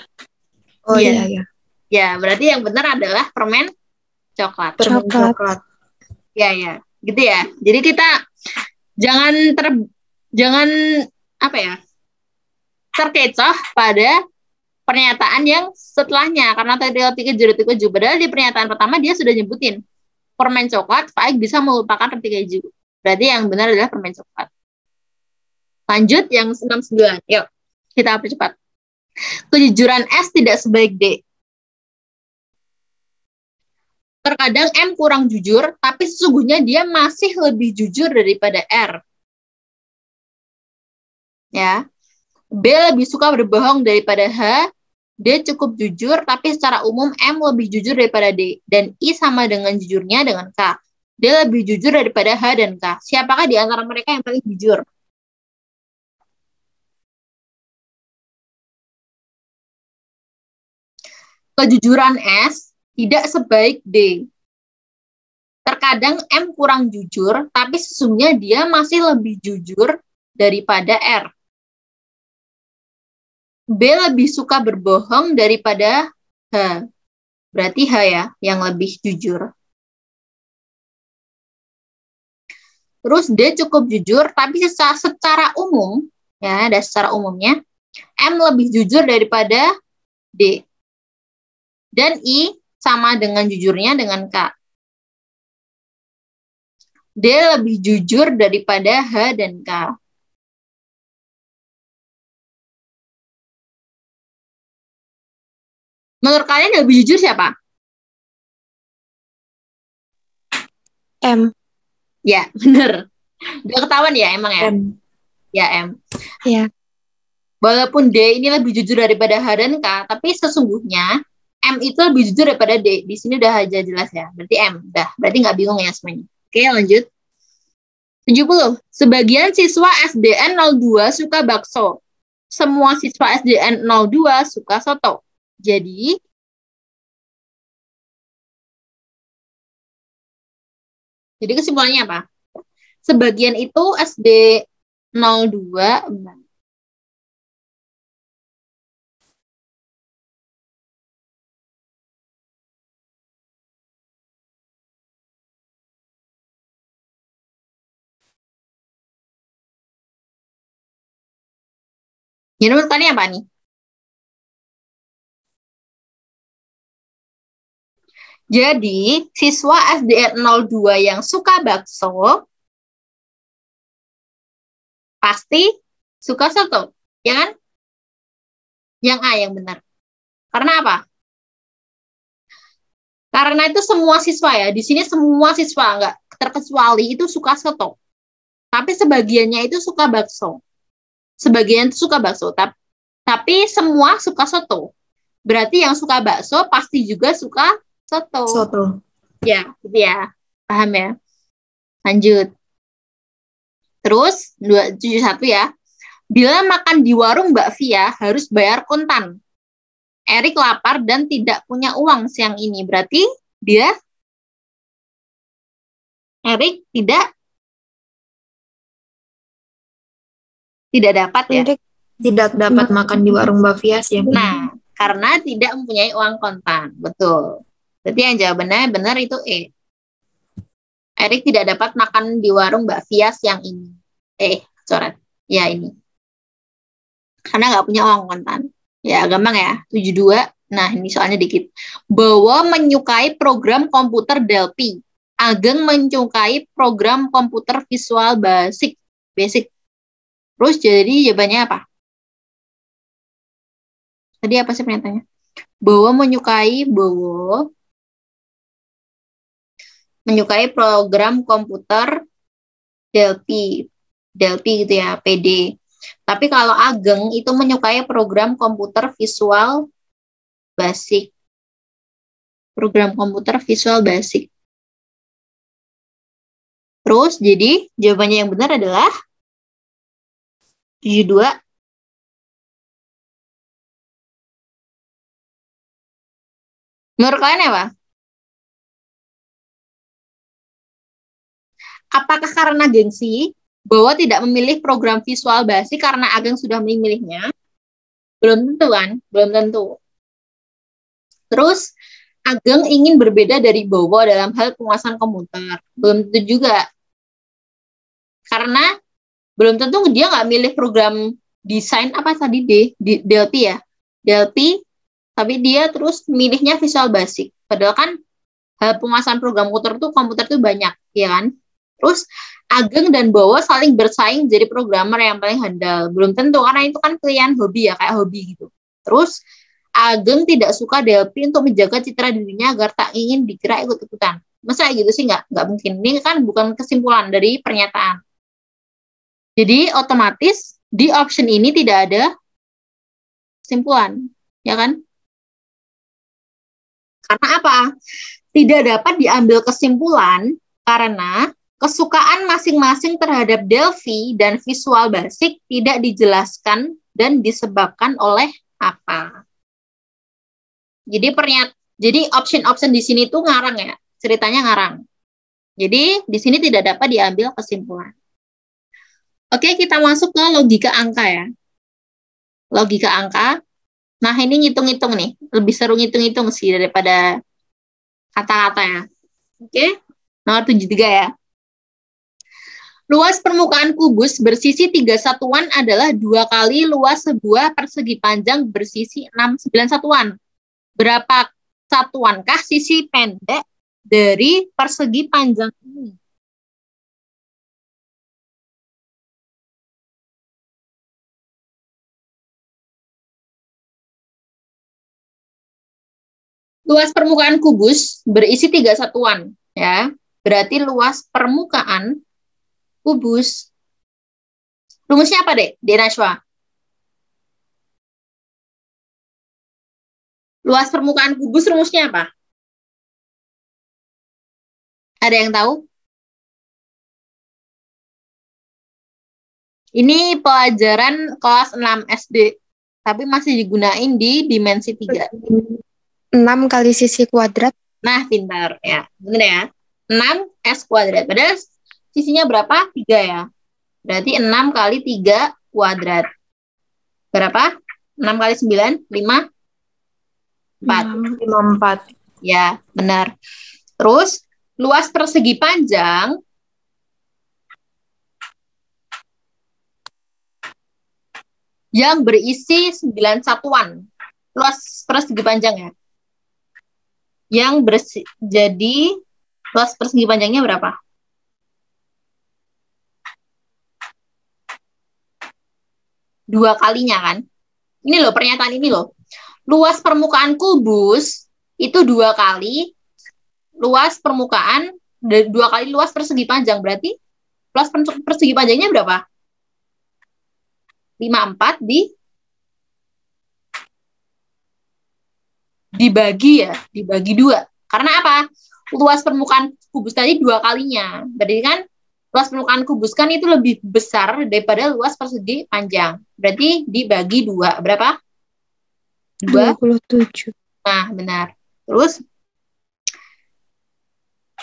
Oh iya. Ya, berarti yang benar adalah permen coklat. Permen coklat. Ya. Gitu ya. Jadi kita jangan apa ya? Terkecoh pada pernyataan yang setelahnya karena tadi roti keju. Padahal di pernyataan pertama dia sudah nyebutin permen coklat, Faik bisa melupakan roti keju. Berarti yang benar adalah permen coklat. Lanjut yang 69. Yuk, kita percepat. Kejujuran S tidak sebaik D. Terkadang M kurang jujur, tapi sesungguhnya dia masih lebih jujur daripada R. Ya. B lebih suka berbohong daripada H. D cukup jujur, tapi secara umum M lebih jujur daripada D. Dan I sama dengan jujurnya dengan K. D lebih jujur daripada H dan K. Siapakah di antara mereka yang paling jujur? Kejujuran S tidak sebaik D. Terkadang M kurang jujur, tapi sesungguhnya dia masih lebih jujur daripada R. B lebih suka berbohong daripada H. Berarti H ya, yang lebih jujur. Terus D cukup jujur, tapi secara umum, ya, ada secara umumnya, M lebih jujur daripada D. Dan I sama dengan jujurnya dengan K. D lebih jujur daripada H dan K. Menurut kalian yang lebih jujur siapa? M. Ya, bener. Udah ketahuan ya emang ya? M. Ya, M. Ya. Walaupun D ini lebih jujur daripada H dan K, tapi sesungguhnya M itu lebih jujur daripada D. Di sini udah aja jelas ya. Berarti M. Udah. Berarti nggak bingung ya semuanya. Oke, lanjut. 70. Sebagian siswa SDN 02 suka bakso. Semua siswa SDN 02 suka soto. Jadi, kesimpulannya apa? Sebagian itu SD 02. Jadi menurut kalian apa nih? Jadi, siswa SDN 02 yang suka bakso pasti suka soto, ya kan? Yang A yang benar. Karena apa? Karena itu semua siswa ya, di sini semua siswa nggak terkecuali itu suka soto. Tapi sebagiannya itu suka bakso. Sebagian itu suka bakso, tapi semua suka soto. Berarti yang suka bakso pasti juga suka soto. Soto. Ya, gitu ya. Paham ya? Lanjut. Terus, 271 ya. Bila makan di warung Mbak Via, harus bayar kontan. Erik lapar dan tidak punya uang siang ini. Berarti Erik tidak dapat ya. Erik tidak dapat makan di warung Mbak Via siang ini. Nah, karena tidak mempunyai uang kontan. Betul. Berarti yang jawabannya benar itu E. Erik tidak dapat makan di warung Mbak Via siang ini. Coret. Ya, ini. Karena nggak punya uang kontan. Ya, gampang ya. 72. Nah, ini soalnya dikit. Bowo menyukai program komputer Delphi. Ageng menyukai program komputer Visual Basic. Terus jadi jawabannya apa? Tadi apa sih pernyataannya? Bowo menyukai program komputer Delphi gitu ya, PD. Tapi kalau Ageng itu menyukai program komputer Visual Basic. Program komputer Visual Basic. Terus jadi jawabannya yang benar adalah 72. Menurut kalian apa? Apakah karena gengsi, Bowo tidak memilih program Visual Basic karena Ageng sudah memilihnya? Belum tentu kan? Belum tentu. Terus, Ageng ingin berbeda dari Bowo dalam hal penguasaan komputer. Belum tentu juga. Karena belum tentu dia nggak milih program desain apa tadi Delphi ya. Delphi, tapi dia terus milihnya Visual Basic. Padahal kan hal penguasaan program komputer tuh banyak, ya kan? Terus Ageng dan Bowo saling bersaing jadi programmer yang paling handal. Belum tentu, karena itu kan pilihan hobi ya, kayak hobi gitu. Terus Ageng tidak suka Delphi untuk menjaga citra dirinya agar tak ingin dikira ikut-ikutan. Masa gitu sih nggak mungkin. Ini kan bukan kesimpulan dari pernyataan. Jadi otomatis di option ini tidak ada kesimpulan, ya kan? Karena apa? Tidak dapat diambil kesimpulan karena kesukaan masing-masing terhadap Delphi dan visual basic tidak dijelaskan dan disebabkan oleh apa. Jadi option-option di sini tuh ngarang ya, ceritanya ngarang. Jadi di sini tidak dapat diambil kesimpulan. Oke, kita masuk ke logika angka ya. Logika angka. Nah, ini ngitung-ngitung nih. Lebih seru ngitung-ngitung sih daripada kata-kata ya. Oke, nomor 73 ya. Luas permukaan kubus bersisi 3 satuan adalah 2 kali luas sebuah persegi panjang bersisi 69 satuan. Berapa satuankah sisi pendek dari persegi panjang ini? Luas permukaan kubus berisi 3 satuan, ya. Berarti luas permukaan kubus. Rumusnya apa, Dek? Denashwa. Luas permukaan kubus rumusnya apa? Ada yang tahu? Ini pelajaran kelas 6 SD, tapi masih digunain di dimensi 3. 6 kali sisi kuadrat. Nah, pintar ya. Benar ya. 6 S kuadrat. Padahal sisinya berapa? 3 ya. Berarti 6 kali 3 kuadrat. Berapa? 6 kali 9? 5? 4. 54. Ya, benar. Terus, luas persegi panjang yang berisi 9 satuan. Luas persegi panjang ya. Jadi luas persegi panjangnya berapa? Dua kalinya kan? Ini loh pernyataan ini loh. Luas permukaan kubus itu 2 kali luas permukaan, 2 kali luas persegi panjang. Berarti luas persegi panjangnya berapa? 54 dibagi 2. Karena apa? Luas permukaan kubus tadi 2 kalinya. Berarti kan luas permukaan kubus kan itu lebih besar daripada luas persegi panjang. Berarti dibagi 2. Berapa? 27. Nah, benar. Terus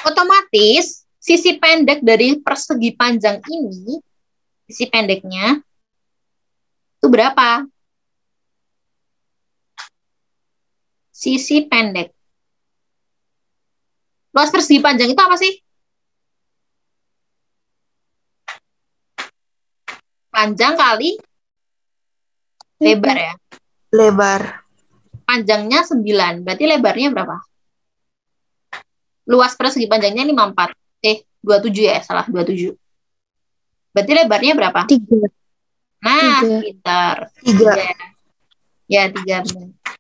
otomatis sisi pendek dari persegi panjang ini, sisi pendeknya itu berapa? Sisi pendek. Luas persegi panjang itu apa sih? Panjang kali lebar ya. Lebar. Panjangnya 9. Berarti lebarnya berapa? Luas persegi panjangnya 54. 27 ya, salah 27. Berarti lebarnya berapa? 3. Nah, 3. pintar. 3. Ya, 3.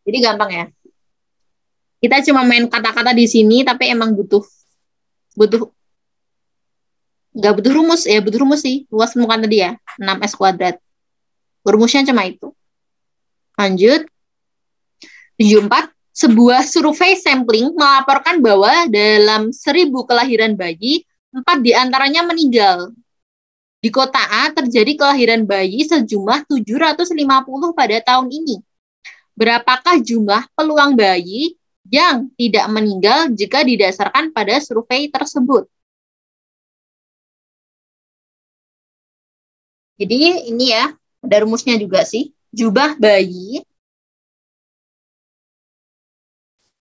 Jadi gampang ya. Kita cuma main kata-kata di sini, tapi emang butuh nggak butuh rumus ya, butuh rumus sih. Luas permukaan tadi ya, 6S kuadrat. Rumusnya cuma itu. Lanjut. 74. Sebuah survei sampling melaporkan bahwa dalam 1.000 kelahiran bayi, 4 diantaranya meninggal. Di kota A terjadi kelahiran bayi sejumlah 750 pada tahun ini. Berapakah jumlah peluang bayi yang tidak meninggal jika didasarkan pada survei tersebut? Jadi ini ya, ada rumusnya juga sih. Jumlah bayi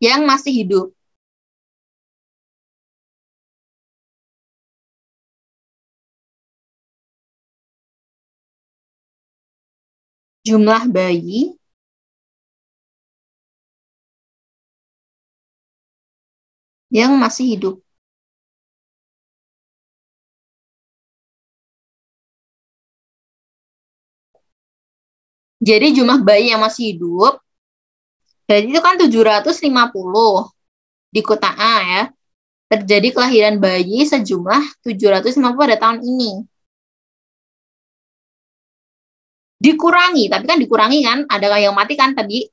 yang masih hidup. Jumlah bayi yang masih hidup. Jadi jumlah bayi yang masih hidup Jadi itu kan 750 di kota A ya. Terjadi kelahiran bayi sejumlah 750 pada tahun ini. Dikurangi, tapi kan dikurangi kan, ada yang mati kan tadi.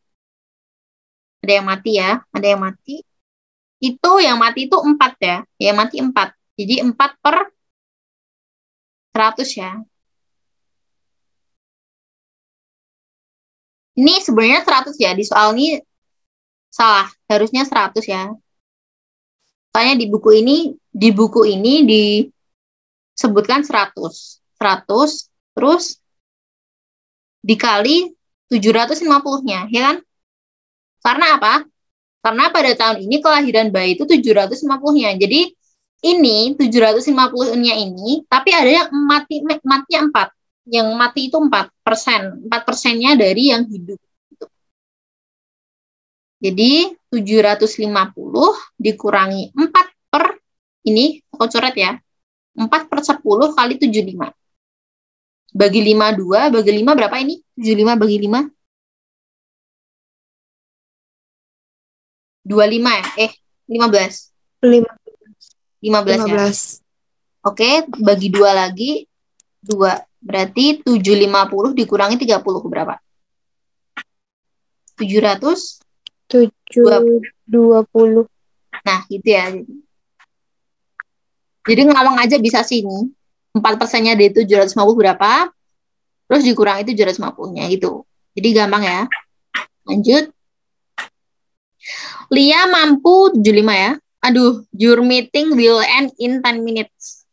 Ada yang mati ya, ada yang mati. Itu yang mati itu 4 ya, yang mati 4. Jadi 4 per 100 ya. Ini sebenarnya 100 ya, di soal ini salah, harusnya 100 ya. Soalnya di buku ini disebutkan 100. 100 terus dikali 750-nya, ya kan? Karena apa? Karena pada tahun ini kelahiran bayi itu 750-nya. Jadi ini 750-nya ini, tapi ada yang matinya 4. Yang mati itu 4%. 4%-nya dari yang hidup. Jadi 750 dikurangi 4 per, ini aku coret ya, 4 per 10 kali 75. Bagi 5, 2, bagi 5 berapa ini? 75 bagi 5? 25 ya? 15. 15 ya? 15. Oke, bagi 2 lagi, 2. Berarti 750 dikurangi 30 berapa? 700? 720. Nah, gitu ya. Jadi ngawang aja bisa sini. 4%-nya dari 750 berapa? Terus dikurangi 750-nya gitu. Jadi gampang ya. Lanjut. Lia mampu 75 ya. Aduh, your meeting will end in 10 minutes.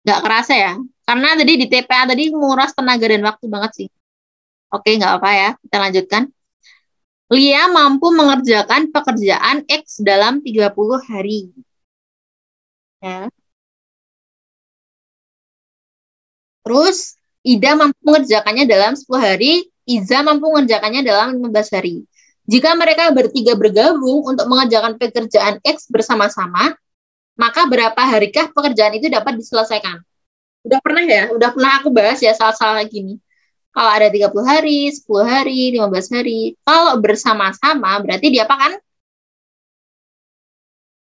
Nggak kerasa ya. Karena tadi di TPA tadi menguras tenaga dan waktu banget sih. Oke, nggak apa ya. Kita lanjutkan. Lia mampu mengerjakan pekerjaan X dalam 30 hari. Ya. Terus, Ida mampu mengerjakannya dalam 10 hari, Iza mampu mengerjakannya dalam 15 hari. Jika mereka bertiga bergabung untuk mengerjakan pekerjaan X bersama-sama, maka berapa harikah pekerjaan itu dapat diselesaikan? Udah pernah ya? Udah pernah aku bahas ya soal-soal gini. Kalau ada 30 hari, 10 hari, 15 hari. Kalau bersama-sama, berarti dia apa kan?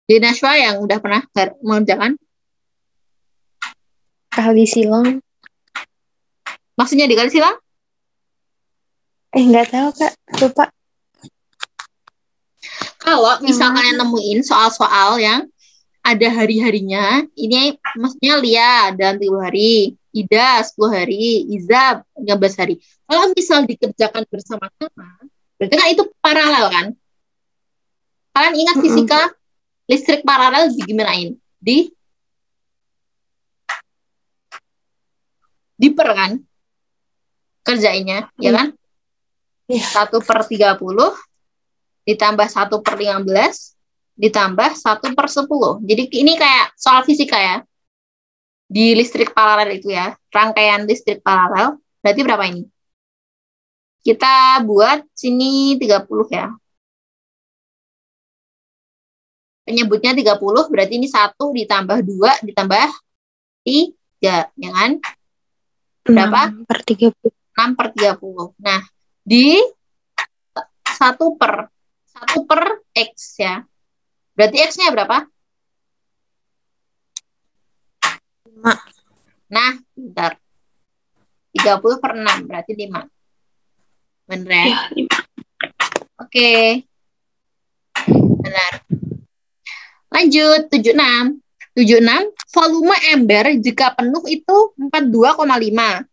Di Nashwa yang udah pernah mengerjakan? Kali silang. Maksudnya dikali silang? Nggak tahu, Kak. Lupa. Kalau misal kalian nemuin soal-soal yang ada hari-harinya, ini maksudnya Lia dalam 30 hari, Ida 10 hari, Iza 15 hari. Kalau misal dikerjakan bersama-sama, berarti kan itu paralel kan? Kalian ingat fisika listrik paralel digimanain? Diper kan? Kerjainnya, ya kan? 1 per 30 ditambah 1 per 15 ditambah 1 per 10. Jadi ini kayak soal fisika ya. Di listrik paralel itu ya. Rangkaian listrik paralel. Berarti berapa ini? Kita buat sini 30 ya. Penyebutnya 30, berarti ini 1 ditambah 2 ditambah 3, ya kan? Berapa? 6 per 30. 6 per 30. Nah, di 1 per X ya. Berarti X-nya berapa? 5. Nah, bentar. 30 per 6, berarti 5. Bener ya? Ya, 5. Oke. Benar. Lanjut, 76. 76, volume ember jika penuh itu 42,5.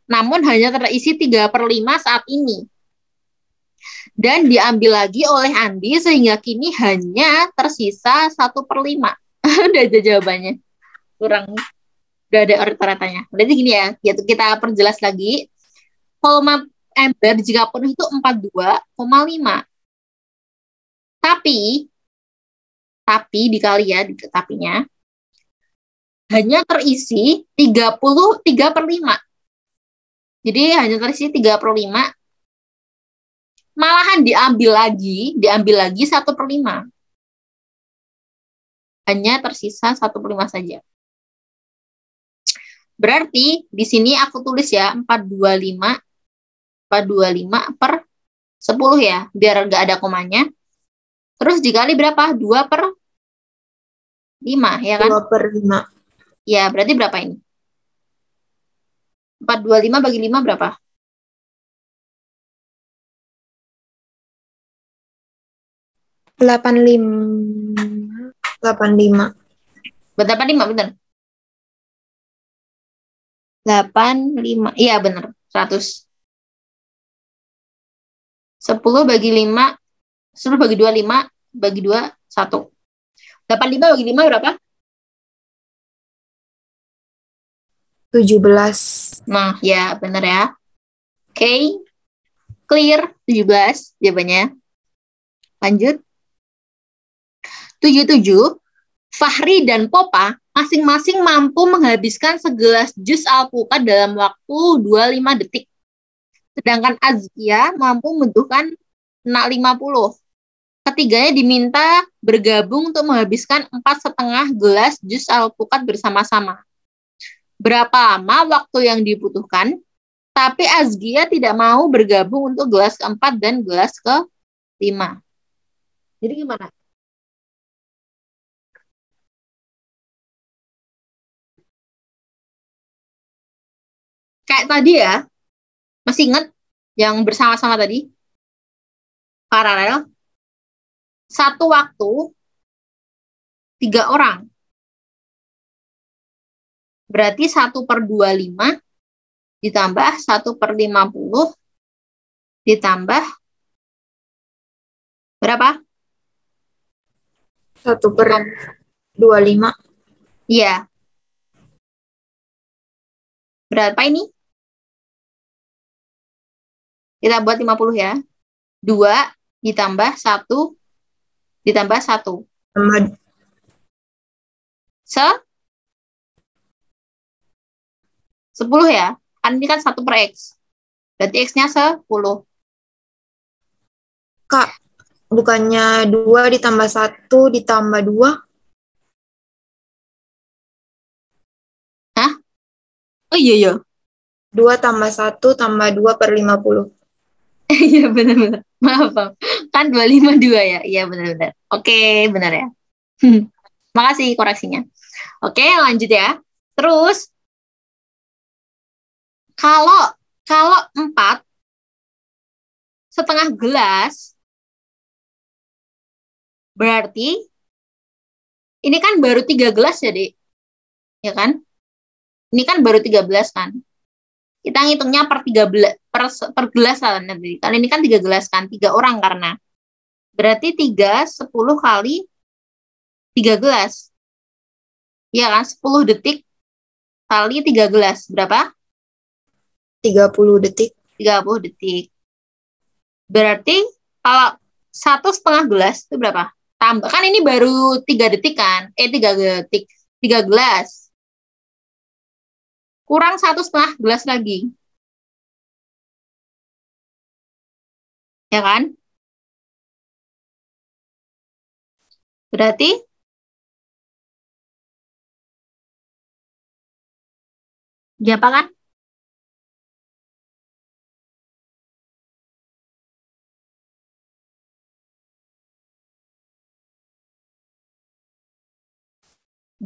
Namun hanya terisi 3 per 5 saat ini. Dan diambil lagi oleh Andi sehingga kini hanya tersisa 1 per 5. Udah aja jawabannya. Kurang. Udah ada rata-ratanya. Berarti gini ya, kita perjelas lagi. Volume ember jika penuh itu 42,5. Tapi dikali ya, tapinya, hanya terisi 33 per 5. Jadi hanya terisi 3 per 5. Malahan diambil lagi 1 per 5. Hanya tersisa 1 per 5 saja. Berarti di sini aku tulis ya 425 per 10 ya, biar nggak ada komanya. Terus dikali berapa? 2/5, ya kan? 2/5. Ya, berarti berapa ini? 425 bagi 5 berapa? 85. 85. Berapa 5, bener? 85, iya bener, 100. 10 bagi 5, 10 bagi 2, 5, bagi 2, 1. 85 bagi 5 berapa? 17. Nah, ya bener ya. Oke, clear, 17 jawabannya. Lanjut. 77, Fahri dan Popa masing-masing mampu menghabiskan segelas jus alpukat dalam waktu 25 detik. Sedangkan Azkia mampu membutuhkan 50. Ketiganya diminta bergabung untuk menghabiskan 4,5 gelas jus alpukat bersama-sama. Berapa lama waktu yang dibutuhkan? Tapi Azkia tidak mau bergabung untuk gelas keempat dan gelas kelima. Jadi gimana? Kayak tadi ya, masih ingat yang bersama-sama tadi? Paralel. Satu waktu, 3 orang. Berarti 1/25 ditambah 1/50 ditambah berapa? 1/25. Iya. Berapa ini? Kita buat 50 ya. 2 ditambah 1 ditambah 1. Tambah 10 ya. Kan ini kan 1/X. Berarti X-nya 10. Kak, bukannya 2 ditambah 1 ditambah 2? Hah? Oh iya, iya. 2 tambah 1 tambah 2/50. Iya benar-benar. Maaf, Bang. Kan 252 ya. Iya benar-benar. Oke, benar ya. Makasih koreksinya. Oke, lanjut ya. Terus kalau kalau 4,5 gelas berarti ini kan baru 3 gelas ya, Dek. Ya kan? Ini kan baru 13 kan. Kita ngitungnya per 13 per gelas lah nanti. Kali ini kan 3 gelas kan, 3 orang karena. Berarti 10 kali 3 gelas. Iya kan? 10 detik kali 3 gelas. Berapa? 30 detik. 30 detik. Berarti kalau 1,5 gelas itu berapa? Tambah. Kan ini baru 3 detik kan? 3 detik. 3 gelas. Kurang 1,5 gelas lagi. Ya kan? Berarti berapa kan?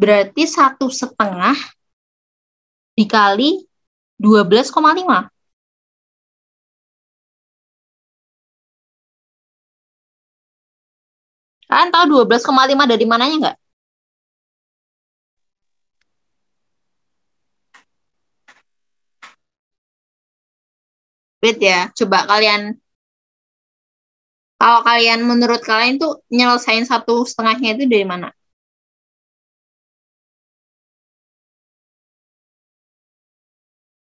Berarti 1,5 dikali 12,5. Kalian tahu 12,5 dari mananya nggak? Wait ya, coba kalian, kalau kalian menurut kalian tuh nyelesain 1,5-nya itu dari mana?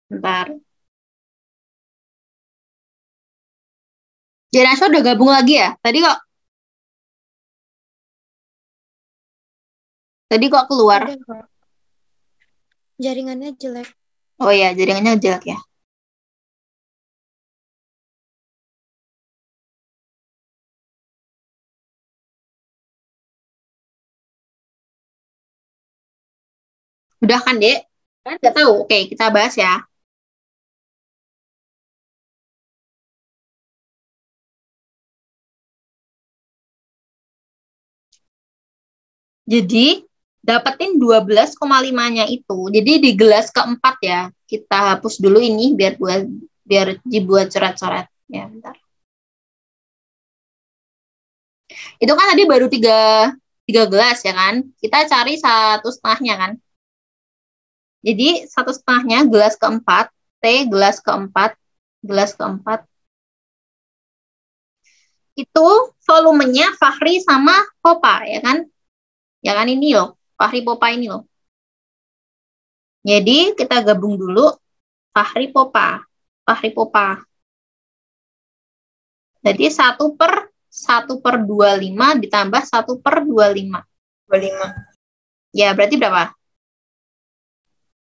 Bentar. Jenasa udah gabung lagi ya? Tadi kok keluar? Udah, Kak. Jaringannya jelek. Oh ya, jaringannya jelek ya. Udah kan, Dek? Kalian nggak tahu? Oke, kita bahas ya. Jadi dapetin 12,5-nya itu. Jadi di gelas keempat ya. Kita hapus dulu ini biar dibuat coret-coret. Ya, bentar. Itu kan tadi baru tiga gelas ya kan? Kita cari 1,5-nya kan? Jadi 1,5-nya gelas keempat, gelas keempat itu volumenya Fahri sama Popa ya kan? Ya kan ini loh, Fahri Popa ini loh. Jadi kita gabung dulu Fahri Popa. Jadi 1/1/25 ditambah 1/25. 25. Ya, berarti berapa?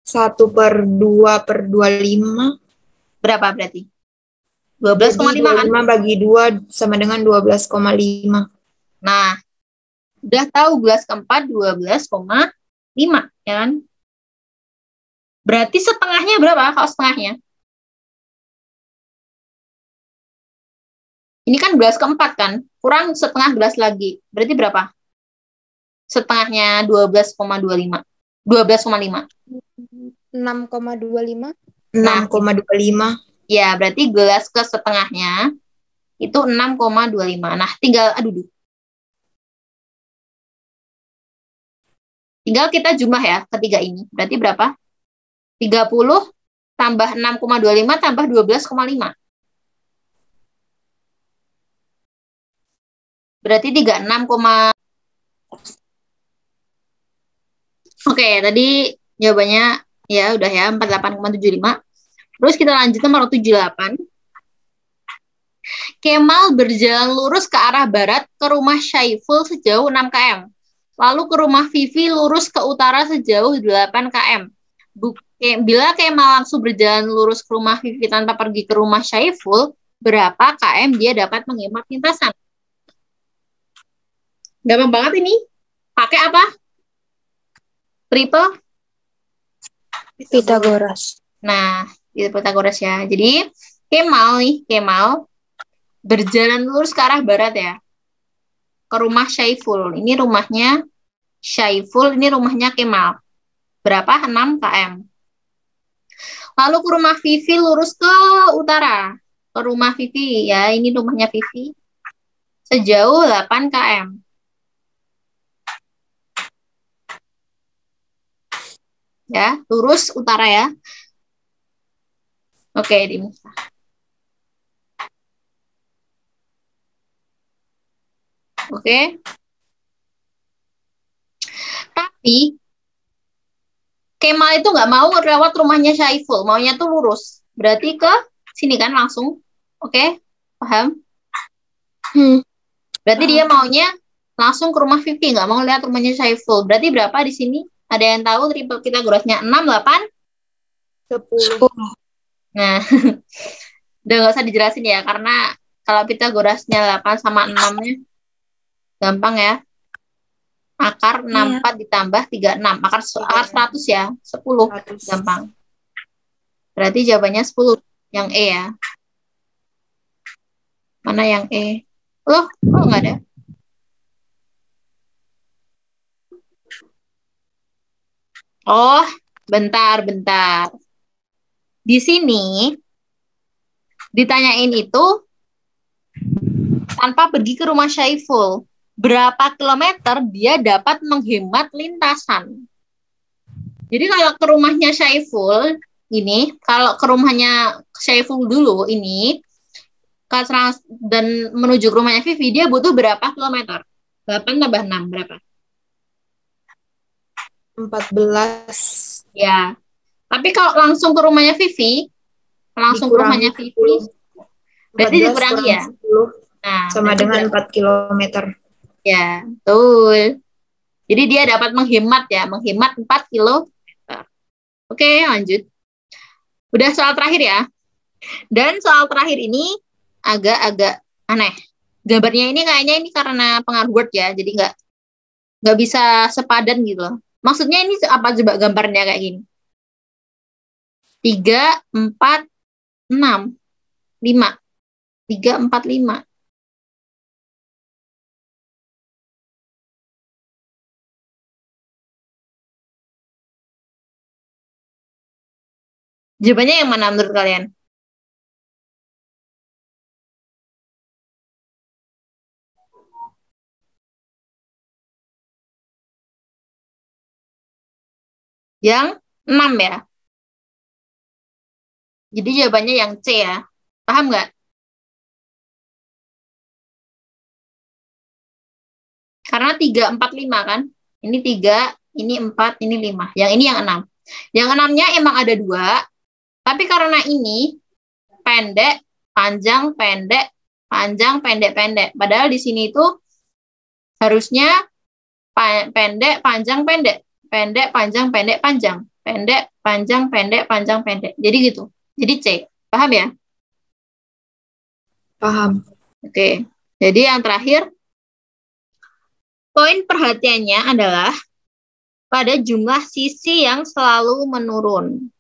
1/2/25. Berapa berarti? Jadi 12,5 kan? 25 bagi 2 sama dengan 12,5. Nah, udah tahu gelas keempat 12,5 ya kan? Berarti setengahnya berapa kalau setengahnya? Ini kan gelas keempat kan? Kurang setengah gelas lagi. Berarti berapa? Setengahnya 12,25. 12,5. 6,25. 6,25. Ya, berarti gelas ke setengahnya itu 6,25. Nah, tinggal tinggal kita jumlah ya ketiga ini. Berarti berapa? 30 tambah 6,25 tambah 12,5. Berarti 36, Oke, tadi jawabannya ya udah ya 48,75. Terus kita lanjut nomor 78. Kemal berjalan lurus ke arah barat ke rumah Syaiful sejauh 6 km. Lalu ke rumah Vivi lurus ke utara sejauh 8 km. Bila Kemal langsung berjalan lurus ke rumah Vivi tanpa pergi ke rumah Syaiful, berapa km dia dapat menghemat lintasan? Gampang banget ini. Pakai apa? Triple Pitagoras. Nah, itu Pythagoras ya. Jadi Kemal berjalan lurus ke arah barat ya. Ke rumah Syaiful. Ini rumahnya Syaiful, ini rumahnya Kemal. Berapa? 6 km. Lalu ke rumah Vivi lurus ke utara. Ke rumah Vivi ya, ini rumahnya Vivi. Sejauh 8 km. Ya, lurus utara ya. Oke, dimisah. Oke. Tapi Kemal itu nggak mau lewat rumahnya Syaiful, maunya tuh lurus. Berarti ke sini kan langsung. Oke, paham? Berarti dia maunya langsung ke rumah Vivi, nggak mau lihat rumahnya Syaiful. Berarti berapa di sini? Ada yang tahu triple Pythagorasnya? 6, 8? 10. Nah, udah nggak usah dijelasin ya, karena kalau Pythagorasnya 8 sama 6-nya gampang ya. Akar 64 ditambah 36. Akar 100 ya, 10. 100. Gampang. Berarti jawabannya 10. Yang E ya. Mana yang E? Loh, kok nggak ada? Oh, bentar. Di sini ditanyain itu tanpa pergi ke rumah Syaiful. Berapa kilometer dia dapat menghemat lintasan? Jadi kalau ke rumahnya Syaiful ini, kalau ke rumahnya Syaiful dulu ini dan menuju ke rumahnya Vivi, dia butuh berapa kilometer? 8 tambah 6 berapa? 14. Ya. Tapi kalau langsung ke rumahnya Vivi, Dikurangi 10. berarti 14 dikurangi ya? 10 Nah, sama dengan 4 kilometer. Ya, betul. Jadi dia dapat menghemat 4 kilo. Oke, lanjut. Udah soal terakhir ya. Dan soal terakhir ini agak-agak aneh. Gambarnya ini kayaknya ini karena pengaruh Word ya, jadi nggak bisa sepadan gitu loh. Maksudnya ini apa coba gambarnya kayak gini? 3, 4, 6, 5. 3, 4, 5. Jawabannya yang mana menurut kalian? Yang 6 ya. Jadi jawabannya yang C ya. Paham nggak? Karena 3, 4, 5 kan. Ini 3, ini 4, ini 5. Yang ini yang 6. Yang 6-nya emang ada 2. Tapi karena ini pendek, panjang, pendek, panjang, pendek, pendek. Padahal di sini itu harusnya pendek, panjang, pendek. Pendek, panjang, pendek, panjang. Pendek, panjang, pendek, panjang, pendek. Jadi gitu. Jadi C. Paham ya? Paham. Oke. Jadi yang terakhir, poin perhatiannya adalah pada jumlah sisi yang selalu menurun.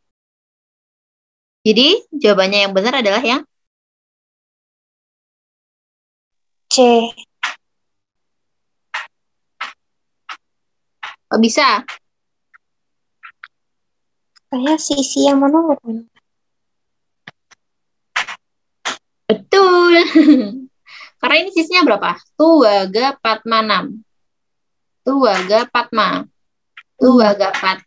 Jadi jawabannya yang benar adalah yang C. Kok bisa? Saya sisi yang menurun. Betul. Karena ini sisinya berapa? Tuwaga Patma 6. Tuwaga Patma. Tuwaga Pat.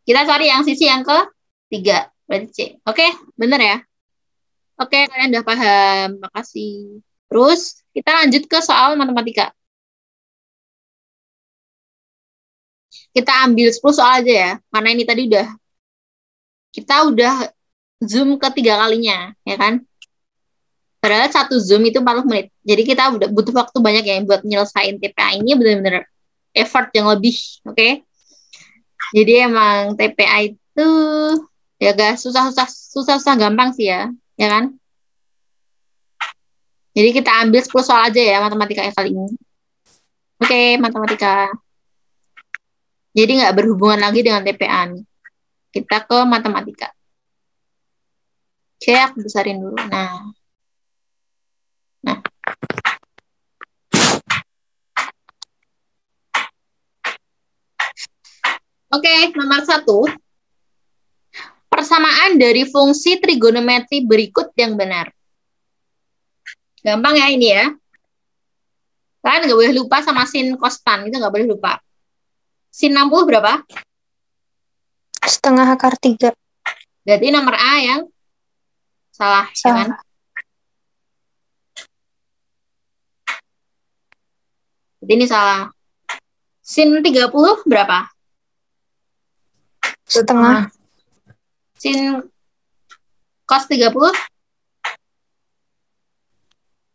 Kita cari yang sisi yang ke-3. Berarti C. Oke, benar ya? Oke, kalian udah paham. Makasih. Terus, kita lanjut ke soal matematika. Kita ambil 10 soal aja ya. Karena ini tadi kita udah Zoom ke-3 kalinya, ya kan? Padahal satu Zoom itu 40 menit. Jadi kita udah butuh waktu banyak ya buat nyelesain TPA ini benar-benar effort yang lebih, oke? Jadi emang TPA itu ya gak susah gampang sih ya kan? Jadi kita ambil 10 soal aja ya matematika kali ini. Oke, matematika. Jadi nggak berhubungan lagi dengan TPA nih. Kita ke matematika. Oke, aku besarin dulu. Nah. Oke, nomor 1. Persamaan dari fungsi trigonometri berikut yang benar. Gampang ya ini ya. Kalian nggak boleh lupa sama sin kostan. Itu nggak boleh lupa. Sin 60 berapa? Setengah akar 3. Berarti nomor A yang salah. Salah. Kan? Jadi ini salah. Sin 30 berapa? Setengah. Sin cos 30?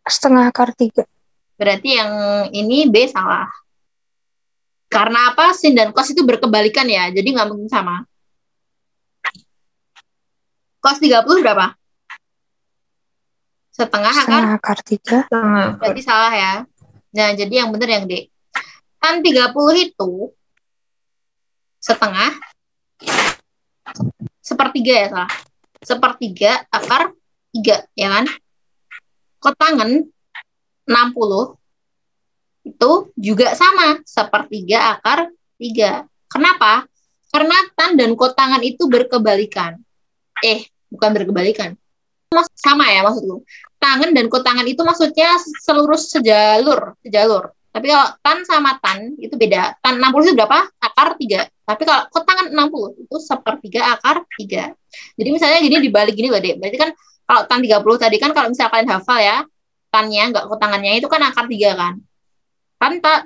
Setengah akar 3. Berarti yang ini B salah. Karena apa? Sin dan cos itu berkebalikan ya. Jadi nggak mungkin sama. Cos 30 berapa? Setengah akar 3. Berarti salah ya. Nah, jadi yang benar yang D. Tan 30 itu setengah sepertiga ya salah. Sepertiga akar 3 ya kan? Kotangan 60 itu juga sama sepertiga akar 3. Kenapa? Karena tan dan kotangan itu berkebalikan. Bukan berkebalikan. Sama ya maksudku. Tangan dan kotangan itu maksudnya sejalur. Tapi kalau tan sama tan itu beda. Tan 60 itu berapa? Akar 3. Tapi kalau kotangan 60 itu sepertiga akar 3. Jadi misalnya gini dibalik gini loh, Dek. Berarti kan kalau tan 30 tadi kan kalau misalnya kalian hafal ya, tannya enggak kotangannya itu kan akar 3 kan.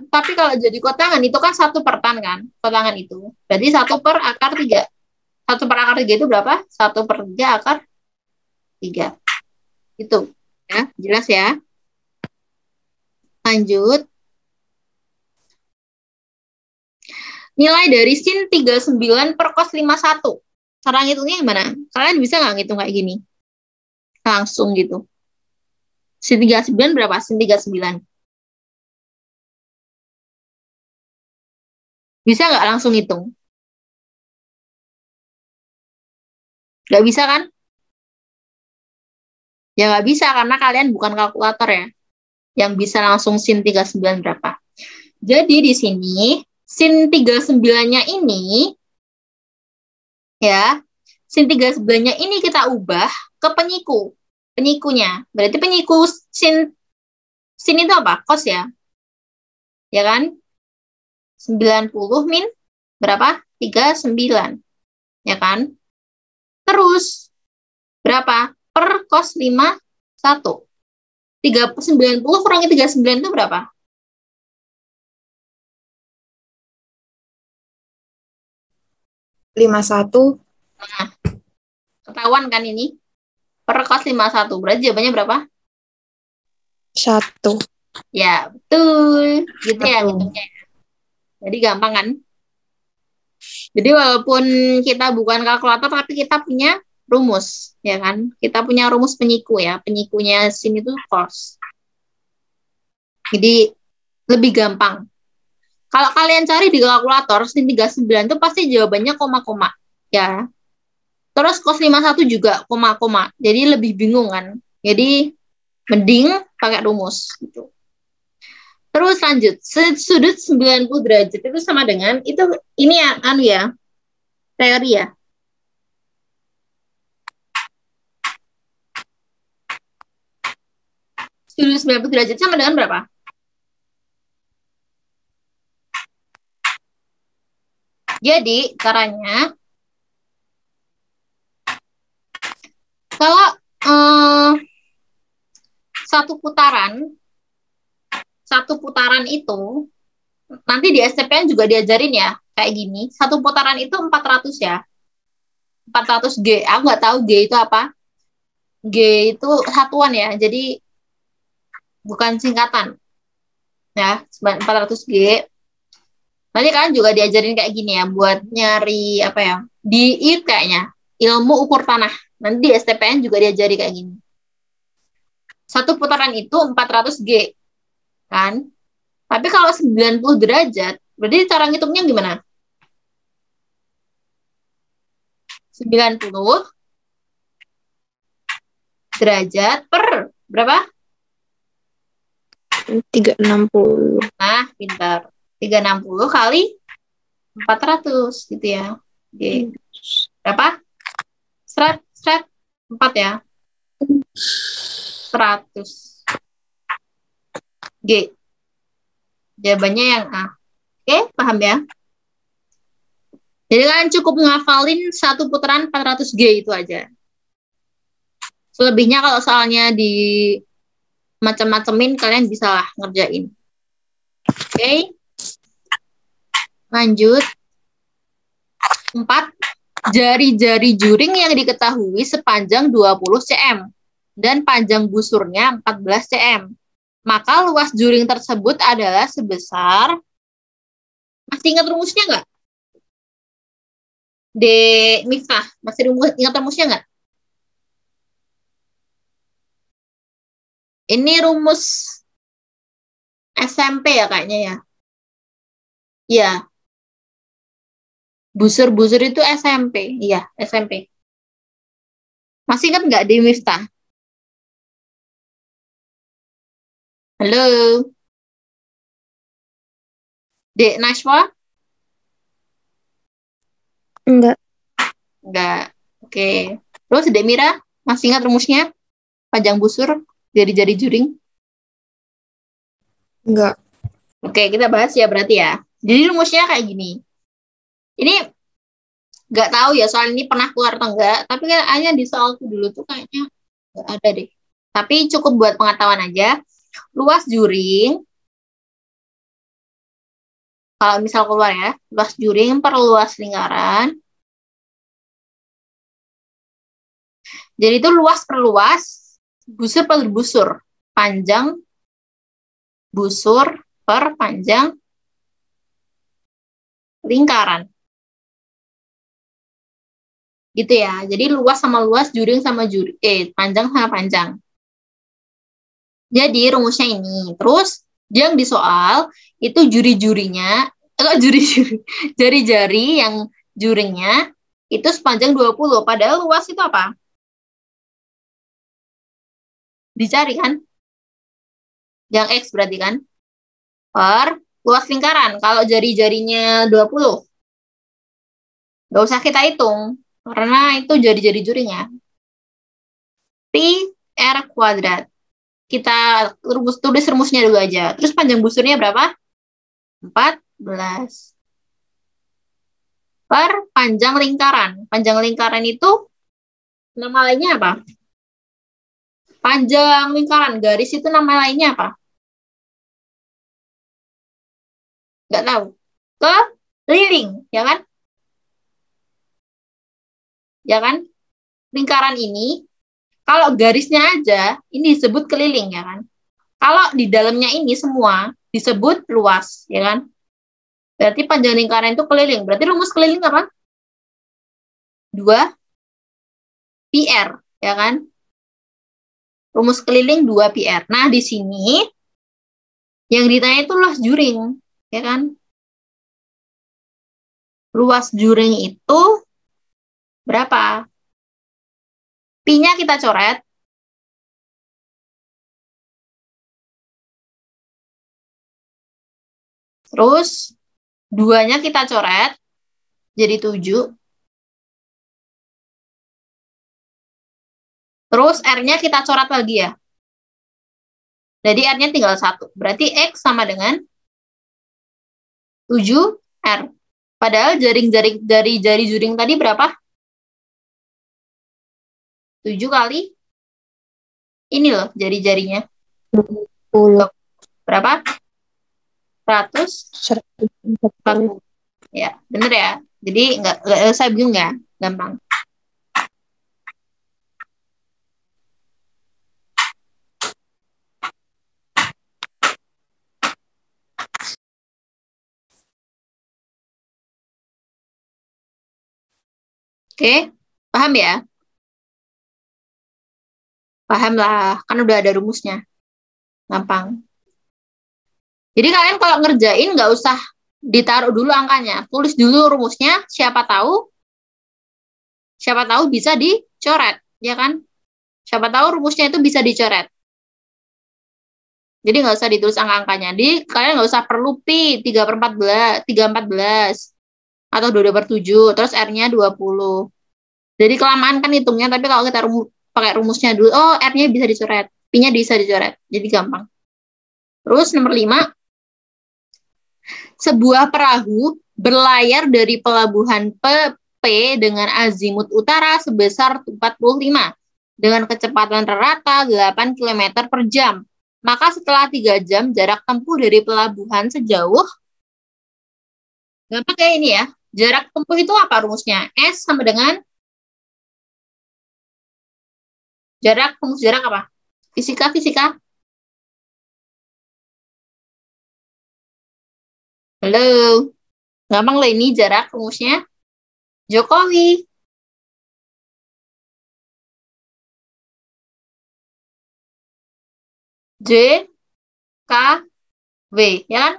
Tapi kalau jadi kotangan itu kan 1 per tan kan, kotangan itu. Berarti 1 per akar 3. 1 per akar 3 itu berapa? 1 per 3 akar 3. Itu. Ya, jelas ya. Lanjut. Nilai dari sin 39 per cos 51. Cara ngitungnya gimana? Kalian bisa nggak ngitung kayak gini? Langsung gitu. Sin 39 berapa? Sin 39. Bisa nggak langsung hitung? Nggak bisa kan? Ya nggak bisa karena kalian bukan kalkulator ya. Yang bisa langsung sin 39 berapa. Jadi di sini sin 39-nya ini ya sin 39-nya ini kita ubah ke penyiku. Penyikunya. Berarti penyiku sin itu apa? Cos ya. Ya kan? 90 min berapa? 39. Ya kan? Terus berapa? Per cos 51. 90 kurangi 39 itu berapa? 51. Nah, ketahuan kan ini? Per cos 51. Berarti jawabannya berapa? 1. Ya, betul. Gitu ya, Satu. gitu. Jadi gampang kan? Jadi walaupun kita bukan kalkulator, tapi kita punya rumus, ya kan? Kita punya rumus penyiku ya. Penyikunya sin itu cos. Jadi lebih gampang. Kalau kalian cari di kalkulator, sin 39 itu pasti jawabannya koma-koma. Ya. Terus cos 51 juga koma-koma. Jadi lebih bingung kan? Jadi mending pakai rumus gitu. Terus lanjut, sudut 90 derajat itu sama dengan, ini ya, teori ya. Sudut 90 derajat sama dengan berapa? Jadi, caranya, kalau satu putaran itu, nanti di STPN juga diajarin ya, kayak gini. Satu putaran itu 400 ya. 400 G. Aku nggak tahu G itu apa. G itu satuan ya, jadi bukan singkatan. Ya, 400 G. Nanti kalian juga diajarin kayak gini ya, buat nyari apa ya, di IT kayaknya, ilmu ukur tanah. Nanti di STPN juga diajari kayak gini. Satu putaran itu 400 G. Kan? Tapi kalau 90 derajat, berarti cara ngitungnya gimana? 90 derajat per berapa? 360. Nah, pintar. 360 kali 400 gitu ya. G. Berapa? 4 ya. 100 G. Jawabannya yang A. Oke, paham ya? Jadi kalian cukup ngafalin satu putaran 400 G itu aja. Selebihnya kalau soalnya di macam-macamin kalian bisa lah ngerjain. Oke. Lanjut. 4. Jari-jari juring yang diketahui sepanjang 20 cm dan panjang busurnya 14 cm. Maka luas juring tersebut adalah sebesar, masih ingat rumusnya nggak? Miftah, masih ingat rumusnya nggak? Ini rumus SMP ya kayaknya ya. Iya. Busur-busur itu SMP. Iya, SMP. Masih ingat nggak di Miftah? Halo? Dek Najwa? Enggak. Enggak. Oke. Terus Dek Mira? Masih ingat rumusnya? Panjang busur, jari-jari juring? Enggak. Oke, kita bahas ya berarti ya. Jadi rumusnya kayak gini. Ini nggak tahu ya soal ini pernah keluar atau enggak, tapi kayaknya di soalku dulu tuh kayaknya nggak ada deh. Tapi cukup buat pengetahuan aja. Luas juring, kalau misal keluar ya, luas juring per luas lingkaran. Jadi itu luas per luas, busur per busur, panjang busur per panjang lingkaran. Gitu ya. Jadi luas sama luas, juring sama juring, panjang sama panjang. Jadi rumusnya ini. Terus yang di soal itu jari-jarinya yang juringnya itu sepanjang 20. Padahal luas itu apa? Dicari kan? Yang X berarti kan? Per luas lingkaran. Kalau jari-jarinya 20. Nggak usah kita hitung. Karena itu jadi juring ya. Pi R kuadrat. Kita tulis rumusnya dulu aja. Terus panjang busurnya berapa? 14. Per panjang lingkaran. Panjang lingkaran itu nama lainnya apa? Panjang lingkaran. Garis itu nama lainnya apa? Nggak tahu. Keliling, ya kan? Ya kan? Lingkaran ini, kalau garisnya aja, ini disebut keliling, ya kan? Kalau di dalamnya ini semua disebut luas, ya kan? Berarti panjang lingkaran itu keliling. Berarti rumus keliling apa? 2 PR, ya kan? Rumus keliling 2 PR. Nah, di sini yang ditanya itu luas juring, ya kan? Luas juring itu berapa? Pi-nya kita coret. Terus 2-nya kita coret. Jadi 7. Terus R-nya kita coret lagi ya. Jadi R-nya tinggal 1. Berarti X sama dengan 7R. Padahal jaring-jaring dari jari juring tadi berapa? 7 kali. Ini loh jari-jarinya. 10. Berapa? 140. 140. Ya, bener ya. Jadi nggak saya bingung ya. Gampang. Oke, paham ya? Paham lah, kan udah ada rumusnya. Gampang. Jadi kalian kalau ngerjain nggak usah ditaruh dulu angkanya. Tulis dulu rumusnya, siapa tahu bisa dicoret, ya kan? Siapa tahu rumusnya itu bisa dicoret. Jadi nggak usah ditulis angka-angkanya. Jadi kalian nggak usah perlu pi 3/14 atau 2/7, terus R-nya 20. Jadi kelamaan kan hitungnya, tapi kalau kita pakai rumusnya dulu, oh R-nya bisa dicoret, P-nya bisa dicoret. Jadi gampang. Terus nomor 5, sebuah perahu berlayar dari pelabuhan P dengan azimut utara sebesar 45 dengan kecepatan rata 8 km per jam. Maka setelah 3 jam jarak tempuh dari pelabuhan sejauh, gampang kayak ini ya, jarak tempuh itu apa rumusnya? S sama dengan rumus jarak apa? Fisika. Halo. Gampang lah ini jarak rumusnya. Jokowi. J, K, W. Ya kan?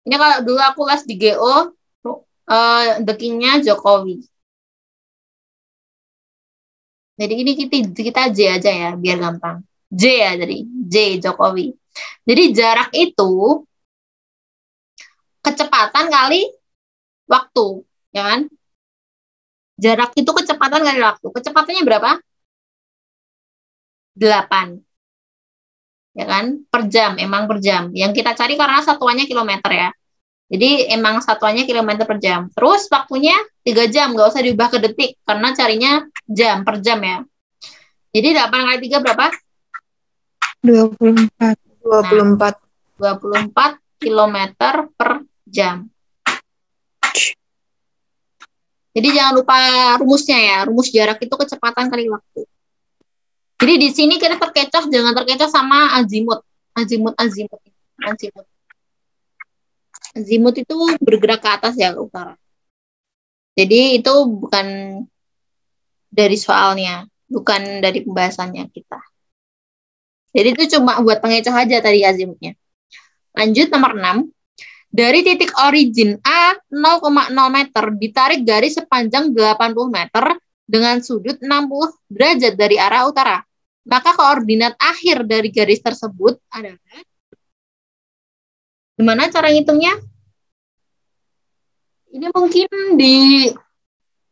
Ini kalau dulu aku les di GO, the king-nya Jokowi. Jadi ini kita J aja ya, biar gampang. J ya, jadi J Jokowi. Jadi jarak itu kecepatan kali waktu, ya kan? Jarak itu kecepatan kali waktu. Kecepatannya berapa? 8. Ya kan? Per jam, emang per jam. Yang kita cari karena satuannya kilometer ya. Jadi emang satuannya kilometer per jam. Terus waktunya 3 jam, nggak usah diubah ke detik karena carinya jam per jam ya. Jadi 8 kali 3 berapa? 24. 24. 24 kilometer per jam. Jadi jangan lupa rumusnya ya. Rumus jarak itu kecepatan kali waktu. Jadi di sini kita terkecoh, jangan terkecoh sama azimut. Azimut. Azimut itu bergerak ke atas ya, ke utara. Jadi itu bukan dari soalnya, bukan dari pembahasannya kita. Jadi itu cuma buat pengecoh aja tadi azimutnya. Lanjut nomor 6. Dari titik origin A 0,0 meter ditarik garis sepanjang 80 meter dengan sudut 60 derajat dari arah utara. Maka koordinat akhir dari garis tersebut adalah, gimana cara ngitungnya? Ini mungkin di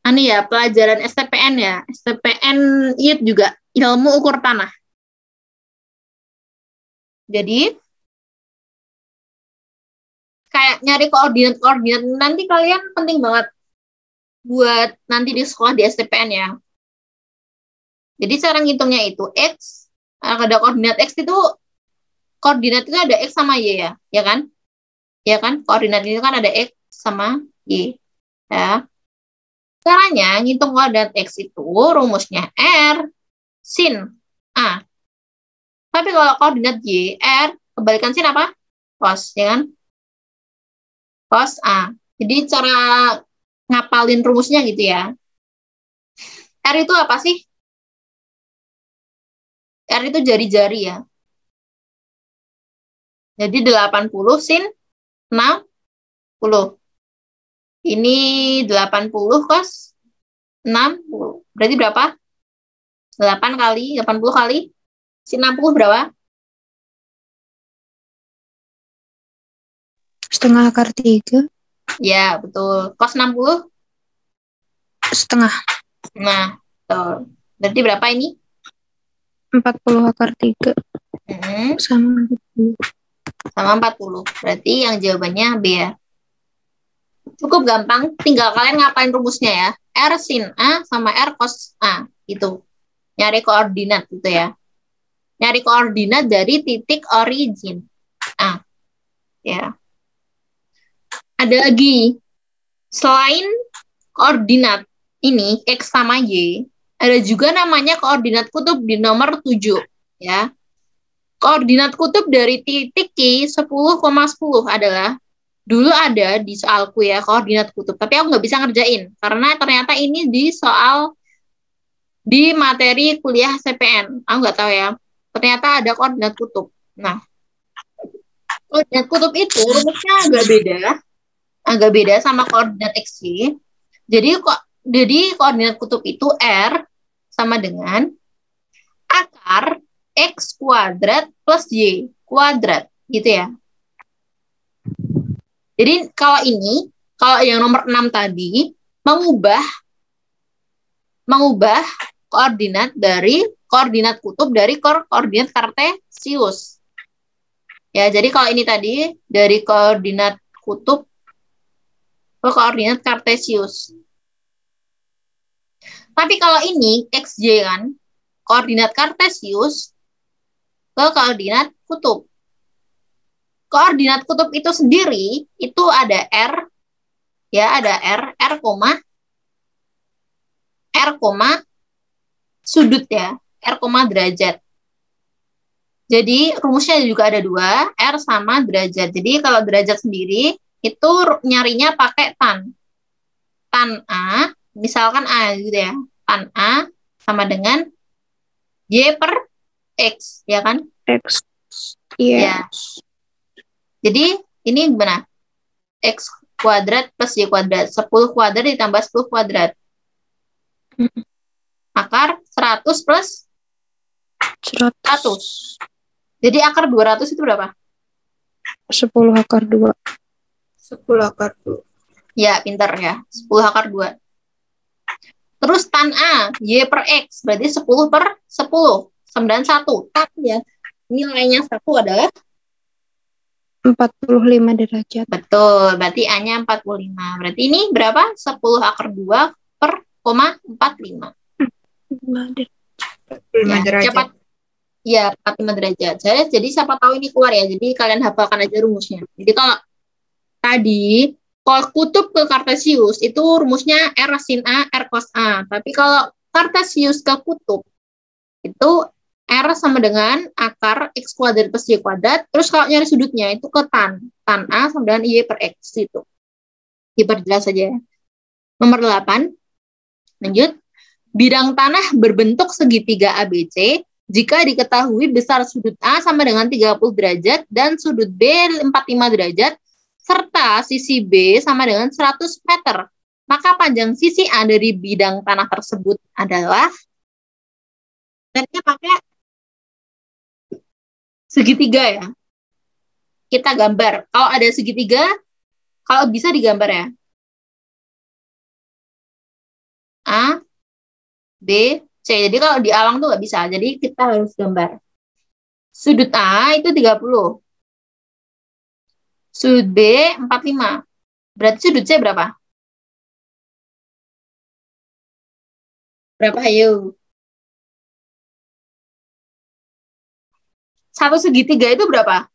Ini ya, pelajaran STPN ya. STPN IT juga, ilmu ukur tanah. Jadi, kayak nyari koordinat-koordinat nanti kalian penting banget buat nanti di sekolah di STPN ya. Jadi cara ngitungnya itu X, ada koordinat X itu, koordinat itu ada X sama Y ya, ya kan? Ya kan? Koordinat itu kan ada X sama Y. Ya. Caranya ngitung koordinat X itu rumusnya R sin A. Tapi kalau koordinat Y, R, kebalikan sin apa? Cos, ya kan? Cos A. Jadi cara ngapalin rumusnya gitu ya. R itu apa sih? R itu jari-jari ya. Jadi 80 sin 60. Ini 80 cos 60. Berarti berapa? 8 kali, 80 kali. Sin 60 berapa? Setengah akar 3. Ya, betul. Cos 60? Setengah. Nah, betul. Berarti berapa ini? 40 akar 3. Sama 40. Sama 40. Berarti yang jawabannya B ya. Cukup gampang, tinggal kalian ngapalin rumusnya ya. R sin A sama R cos A. Gitu. Nyari koordinat gitu ya. Nyari koordinat dari titik origin A. Ya. Ada lagi. Selain koordinat ini, X sama Y, ada juga namanya koordinat kutub di nomor 7. Ya. Koordinat kutub dari titik Q 10,10 adalah, dulu ada di soalku ya, koordinat kutub. Tapi aku nggak bisa ngerjain, karena ternyata ini di soal di materi kuliah CPN. Aku nggak tahu ya. Ternyata ada koordinat kutub. Nah, koordinat kutub itu rumusnya agak beda sama koordinat XY. Jadi koordinat kutub itu R sama dengan akar X kuadrat plus Y kuadrat, gitu ya. Jadi kalau yang nomor 6 tadi, mengubah koordinat dari koordinat kutub dari koordinat kartesius. Ya, jadi kalau ini tadi dari koordinat kutub ke koordinat kartesius. Tapi kalau ini XY kan, koordinat kartesius ke koordinat kutub. Koordinat kutub itu sendiri itu ada R, ya ada R sudut ya, R, derajat. Jadi rumusnya juga ada 2, R sama derajat. Jadi kalau derajat sendiri itu nyarinya pakai tan. Tan A, misalkan A gitu ya. Tan A sama dengan Y per X, ya kan? X. Iya. Ya. Jadi ini gimana? X kuadrat plus Y kuadrat. 10 kuadrat ditambah 10 kuadrat. Akar 100 plus 100. Jadi akar 200 itu berapa? 10 akar 2. 10 akar 2. Ya, pintar ya. 10 akar 2. Terus tan A, Y per X. Berarti 10 per 10. 91. Tapi ya, nilainya 1 adalah 45 derajat. betul. Berarti A-nya 45. Berarti ini berapa? 10 akar 2 per 45. 5 derajat. 5 derajat. Cepat. Ya, 45 derajat. Jadi siapa tahu ini keluar ya. Jadi kalian hafalkan aja rumusnya. Jadi kalau tadi, kalau kutub ke kartesius, itu rumusnya R sin A, R cos A. Tapi kalau kartesius ke kutub, itu R sama dengan akar X kuadrat plus Y kuadrat. Terus kalau nyari sudutnya, itu ke tan. Tan A sama dengan Y per X itu. Diperjelas saja. Nomor 8. Lanjut. Bidang tanah berbentuk segitiga ABC jika diketahui besar sudut A sama dengan 30 derajat dan sudut B 45 derajat, serta sisi B sama dengan 100 meter. Maka panjang sisi A dari bidang tanah tersebut adalah, setnya pakai segitiga ya. Kita gambar. Kalau ada segitiga, kalau bisa digambar ya. A, B, C. Jadi kalau di awang tuh nggak bisa. Jadi kita harus gambar. Sudut A itu 30. Sudut B 45. Berarti sudut C berapa? Berapa, ayo? Satu segitiga itu berapa?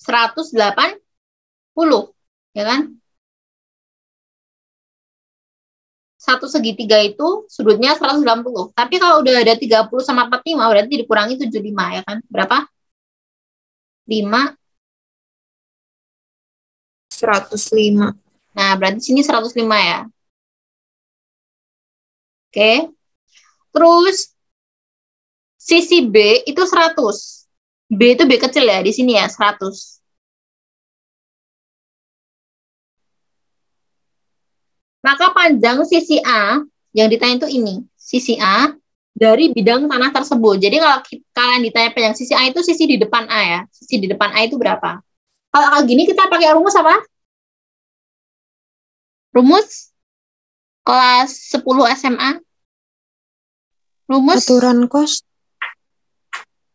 180, ya kan? Satu segitiga itu sudutnya 180. Tapi kalau udah ada 30 sama 45, berarti dikurangi 75, ya kan? Berapa? 5. 105. Nah, berarti sini 105 ya. Oke. Terus sisi B itu 100. B itu B kecil ya, di sini ya, 100. Maka panjang sisi A yang ditanya itu ini. Sisi A dari bidang tanah tersebut. Jadi kalau kalian ditanya panjang sisi A itu sisi di depan A ya. Sisi di depan A itu berapa? Kalau kayak gini kita pakai rumus apa? Rumus kelas 10 SMA. Rumus aturan kos.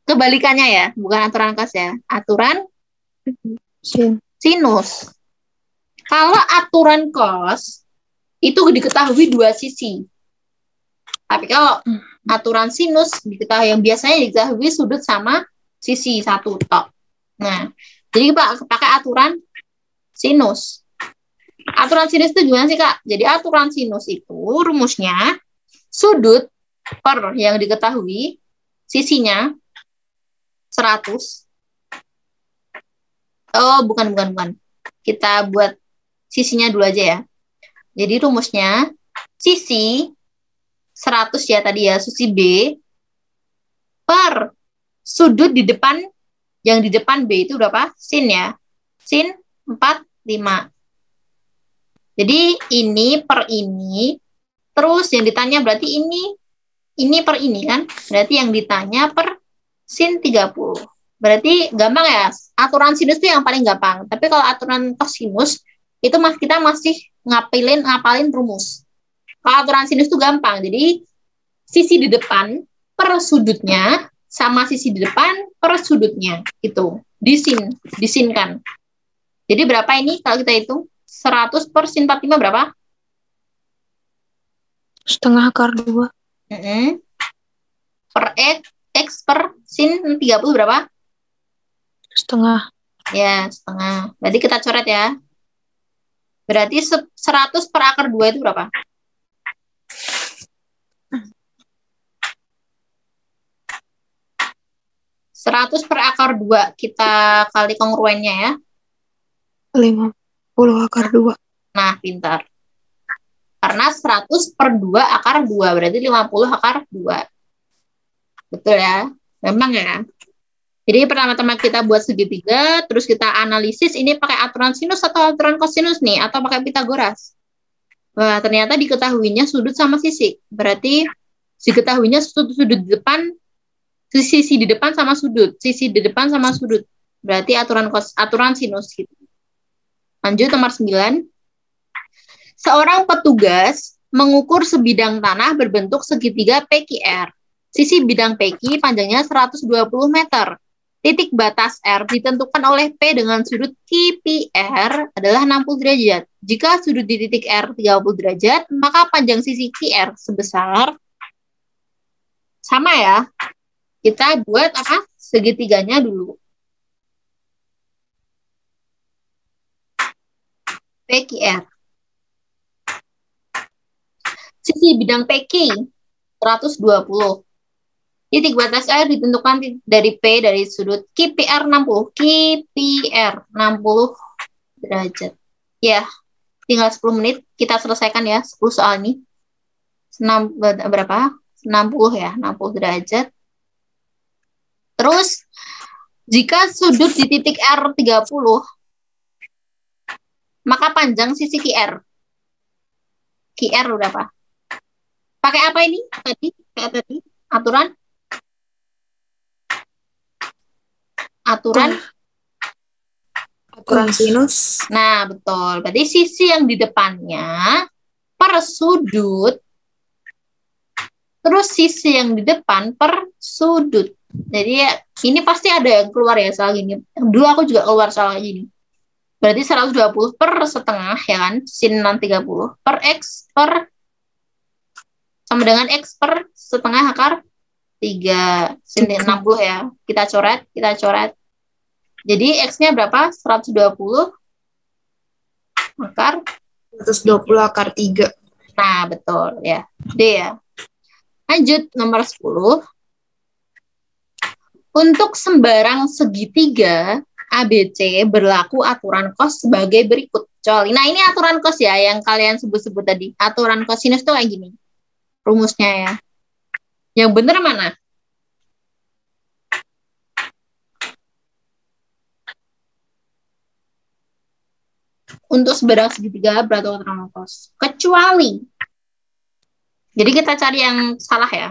kebalikannya ya, bukan aturan kos ya. Aturan Sin. sinus. Kalau aturan kos itu diketahui dua sisi. Tapi kalau aturan sinus diketahui yang biasanya diketahui sudut sama sisi satu tok. Nah, jadi Pak pakai aturan sinus. Aturan sinus itu gimana sih Kak? Jadi aturan sinus itu rumusnya sudut per yang diketahui sisinya 100. Oh, bukan. Kita buat sisinya dulu aja ya. Jadi rumusnya sisi 100 ya tadi ya, sisi B per sudut di depan, yang di depan B itu berapa? Sin ya. Sin 45. Jadi ini per ini, terus yang ditanya berarti ini per ini kan? Berarti yang ditanya per sin 30. Berarti gampang ya, aturan sinus itu yang paling gampang. Tapi kalau aturan kosinus, itu kita masih ngapalin rumus. Kalau aturan sinus itu gampang, jadi sisi di depan per sudutnya sama sisi di depan per sudutnya itu disinkan. Jadi berapa ini kalau kita hitung 100 per sin 45 berapa? Setengah akar 2. Per x per sin 30 berapa? Setengah. Ya, setengah. Berarti kita coret ya. Berarti 100 per akar 2 itu berapa? 100 per akar 2 kita kali kongruennya ya. 50 akar 2. Nah, pintar. Karena 100 per 2 akar 2, berarti 50 akar 2. Betul ya? Memang ya. Jadi pertama-tama kita buat segitiga, terus kita analisis ini pakai aturan sinus atau aturan kosinus nih, atau pakai Pitagoras. Wah, ternyata diketahuinya sudut sama sisi. Berarti diketahuinya sudut di depan, sisi di depan sama sudut, sisi di depan sama sudut. Berarti aturan sinus gitu. Lanjut nomor 9. Seorang petugas mengukur sebidang tanah berbentuk segitiga PQR. Sisi bidang PQ panjangnya 120 meter. Titik batas R ditentukan oleh P dengan sudut QPR adalah 60 derajat. Jika sudut di titik R 30 derajat, maka panjang sisi QR sebesar sama ya. Kita buat apa? Segitiganya dulu. PQR. Sisi bidang PQ 120. Titik batas R ditentukan dari P dari sudut QPR 60. QPR 60 derajat. Ya, tinggal 10 menit kita selesaikan ya 10 soal ini. Berapa? 60 ya, 60 derajat. Terus jika sudut di titik R 30, maka panjang sisi QR. QR berapa? Pakai apa ini? Tadi aturan Aturan sinus. Nah, betul. Berarti sisi yang di depannya per sudut, terus sisi yang di depan per sudut. Jadi ya, ini pasti ada yang keluar ya soal gini. Dulu aku juga keluar soal gini. Berarti 120 per setengah, ya kan? Sin 30 per X per sama dengan X per setengah akar 3. Sin 60 ya. Kita coret. Jadi X-nya berapa? 120 akar 120 akar 3. Nah, betul ya. D ya. Lanjut nomor 10. Untuk sembarang segitiga ABC berlaku aturan cos sebagai berikut. Nah, ini aturan cos ya yang kalian sebut-sebut tadi. Aturan cosinus tuh kayak gini. Rumusnya ya. Yang benar mana? Untuk sembarang segitiga berlaku aturan cos. Kecuali. Jadi kita cari yang salah ya.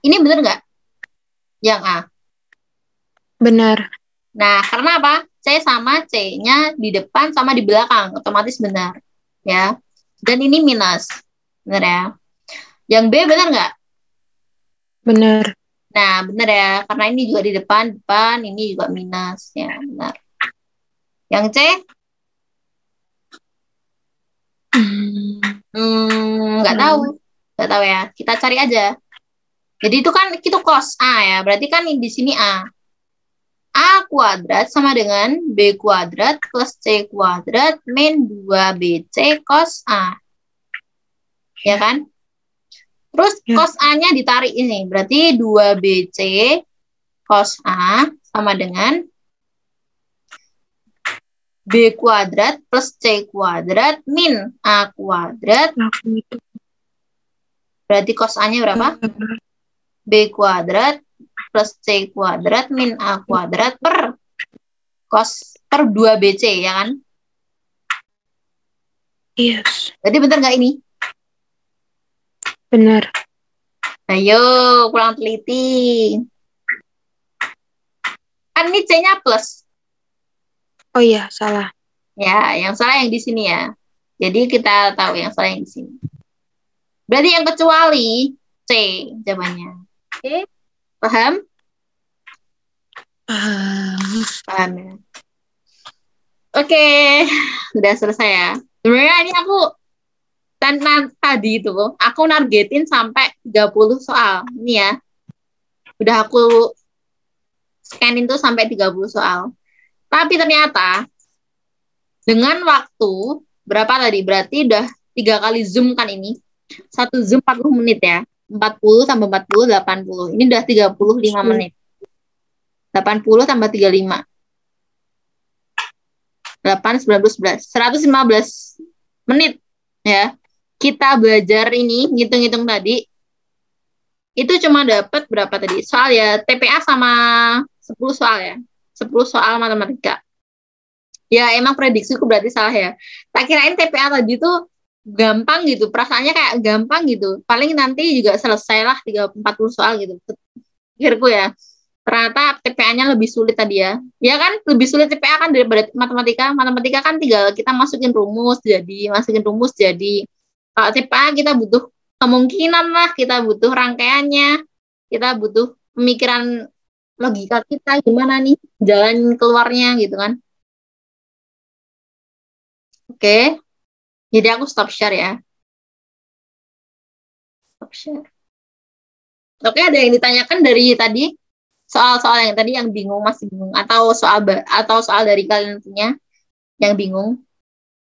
Ini benar nggak? Yang A. Benar. Nah, karena apa? C sama C-nya di depan sama di belakang. Otomatis benar. Ya. Dan ini minus. Benar ya. Yang B benar nggak? Benar. Nah, benar ya. Karena ini juga di depan, ini juga minus. Ya, benar. Yang C? Nggak tahu. Nggak tahu ya. Kita cari aja. Jadi itu kan itu cos A ya. Berarti kan di sini A. A kuadrat sama dengan B kuadrat plus C kuadrat min 2BC cos A. Ya kan? Terus Ya. cos A-nya ditarik ini. Berarti 2BC cos A sama dengan B kuadrat plus C kuadrat min A kuadrat. Berarti cos A-nya berapa? B kuadrat plus C kuadrat min A kuadrat per cos per 2BC, ya kan? Yes. Jadi benar nggak ini? Benar. Ayo, kurang teliti. Kan ini C-nya plus. Oh iya, salah. Ya, yang salah yang di sini ya. Jadi kita tahu yang salah yang di sini. Berarti yang kecuali C jawabannya. Oke, paham? Paham ya. Oke, udah selesai ya. Sebenarnya ini aku tadi itu aku nargetin sampai 30 soal. Ini ya. Udah aku scanin tuh sampai 30 soal. Tapi ternyata dengan waktu berapa tadi? Berarti udah 3 kali zoom kan ini. Satu zoom 40 menit ya. 40 tambah 40, 80. Ini udah 35 menit. 80 tambah 35. 8, 19, 11. 115 menit ya. Kita belajar ini, ngitung-ngitung tadi. Itu cuma dapat berapa tadi? Soal ya, TPA sama 10 soal ya. 10 soal matematika. Ya, emang prediksiku berarti salah ya. Tak kirain TPA tadi tuh gampang gitu, perasaannya kayak gampang gitu, paling nanti juga selesai lah 30-40 soal gitu, pikirku ya. Ternyata TPA-nya lebih sulit tadi ya. Ya kan, lebih sulit TPA kan daripada matematika kan tinggal kita masukin rumus jadi. Kalau TPA kita butuh kemungkinan lah, kita butuh rangkaiannya, kita butuh pemikiran logika kita gimana nih jalan keluarnya gitu kan. Oke. Jadi aku stop share ya. Stop share. Oke, ada yang ditanyakan dari tadi? Soal-soal yang tadi yang bingung, masih bingung? Atau soal dari kalian punya yang bingung?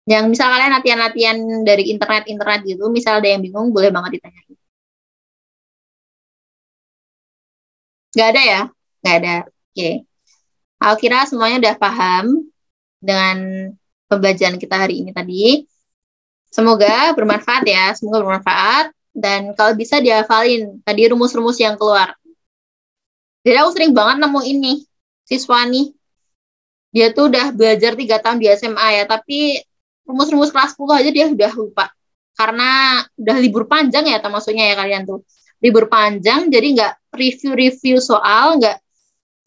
Yang misal kalian latihan-latihan dari internet gitu, misal ada yang bingung, boleh banget ditanyain. Nggak ada ya? Nggak ada. Oke. Aku kira semuanya udah paham dengan pembelajaran kita hari ini tadi. Semoga bermanfaat ya, dan kalau bisa dihafalin tadi rumus-rumus yang keluar. Jadi aku sering banget nemu ini siswa nih, dia tuh udah belajar 3 tahun di SMA ya, tapi rumus-rumus kelas 10 aja dia udah lupa. Karena udah libur panjang ya, termasuknya ya kalian tuh. Libur panjang, jadi nggak review soal, nggak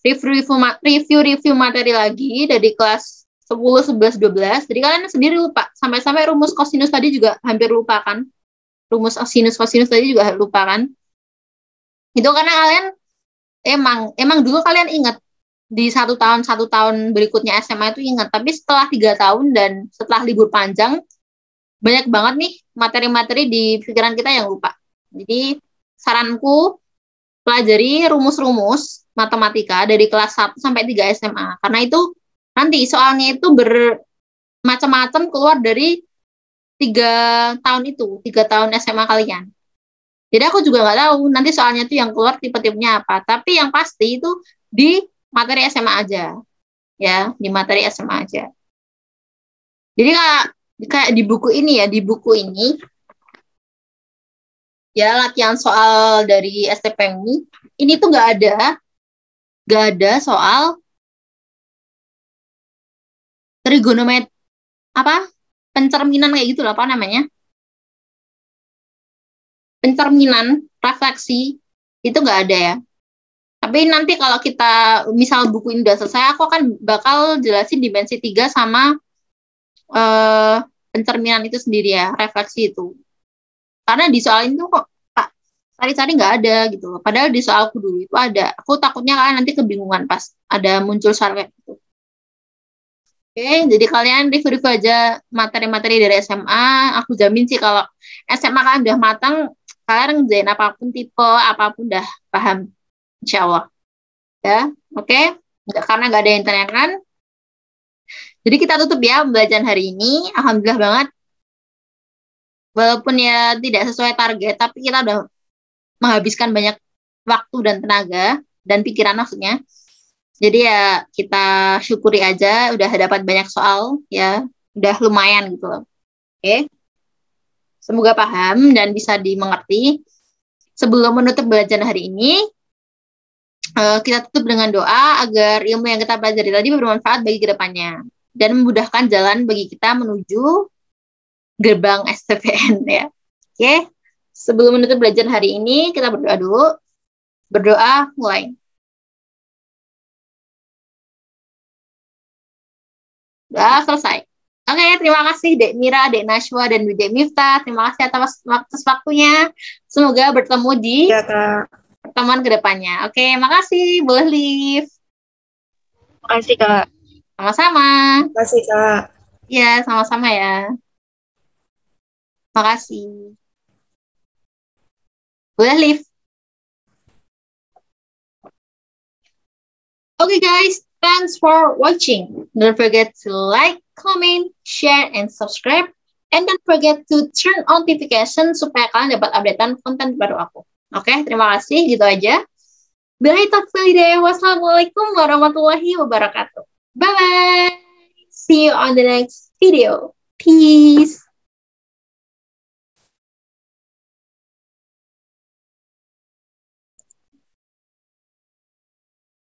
review materi lagi dari kelas 10, 11, 12. Jadi kalian sendiri lupa. Sampai-sampai rumus kosinus tadi juga hampir lupa kan. Rumus sinus kosinus tadi juga lupa kan. Itu karena kalian emang dulu kalian ingat di satu tahun berikutnya SMA itu ingat. Tapi setelah 3 tahun dan setelah libur panjang, banyak banget nih materi-materi di pikiran kita yang lupa. Jadi saranku, pelajari rumus-rumus matematika dari kelas 1 sampai 3 SMA. Karena itu nanti soalnya itu bermacam-macam keluar dari 3 tahun SMA kalian. Jadi aku juga nggak tahu nanti soalnya itu yang keluar tipe-tipenya apa. Tapi yang pasti itu di materi SMA aja. Ya, di materi SMA aja. Jadi kayak di buku ini ya latihan soal dari STPM ini tuh nggak ada soal trigonometri pencerminan kayak gitu lah, apa namanya, pencerminan refleksi itu nggak ada ya. Tapi nanti kalau kita misal buku ini udah selesai, aku akan bakal jelasin dimensi 3 sama pencerminan itu sendiri ya, refleksi itu. Karena di soal itu kok Pak cari-cari nggak ada gitu loh. Padahal di soalku dulu itu ada. Aku takutnya kalian nanti kebingungan pas ada muncul soal kayak gitu. Oke, jadi kalian review aja materi-materi dari SMA. Aku jamin sih kalau SMA kalian udah matang, kalian ngerjain apapun tipe, apapun udah paham. Insya Allah. Ya, oke. Karena nggak ada yang tanyakan. Jadi kita tutup ya pembelajaran hari ini. Alhamdulillah banget. Walaupun ya tidak sesuai target, tapi kita udah menghabiskan banyak waktu dan tenaga dan pikiran maksudnya. Jadi ya kita syukuri aja udah dapat banyak soal ya, udah lumayan gitu loh. Oke. Semoga paham dan bisa dimengerti. Sebelum menutup pembelajaran hari ini, kita tutup dengan doa agar ilmu yang kita pelajari tadi bermanfaat bagi kedepannya dan memudahkan jalan bagi kita menuju gerbang STPN ya. Oke. Sebelum menutup pembelajaran hari ini, kita berdoa dulu. Berdoa mulai. Udah selesai. Oke, terima kasih Dek Mira, Dek Nashwa, dan Dek Miftah. Terima kasih atas waktunya. Semoga bertemu di pertemuan kedepannya. Oke, makasih. Boleh leave. Makasih, Kak. Sama-sama. Makasih, Kak. Ya, sama-sama ya. Makasih. Boleh leave. Okay, guys. Thanks for watching. Don't forget to like, comment, share, and subscribe. And don't forget to turn on notification supaya kalian dapat updatean konten baru aku. Oke, terima kasih. Gitu aja. Billahi taufiq hidayah. Wassalamualaikum warahmatullahi wabarakatuh. Bye-bye. See you on the next video. Peace.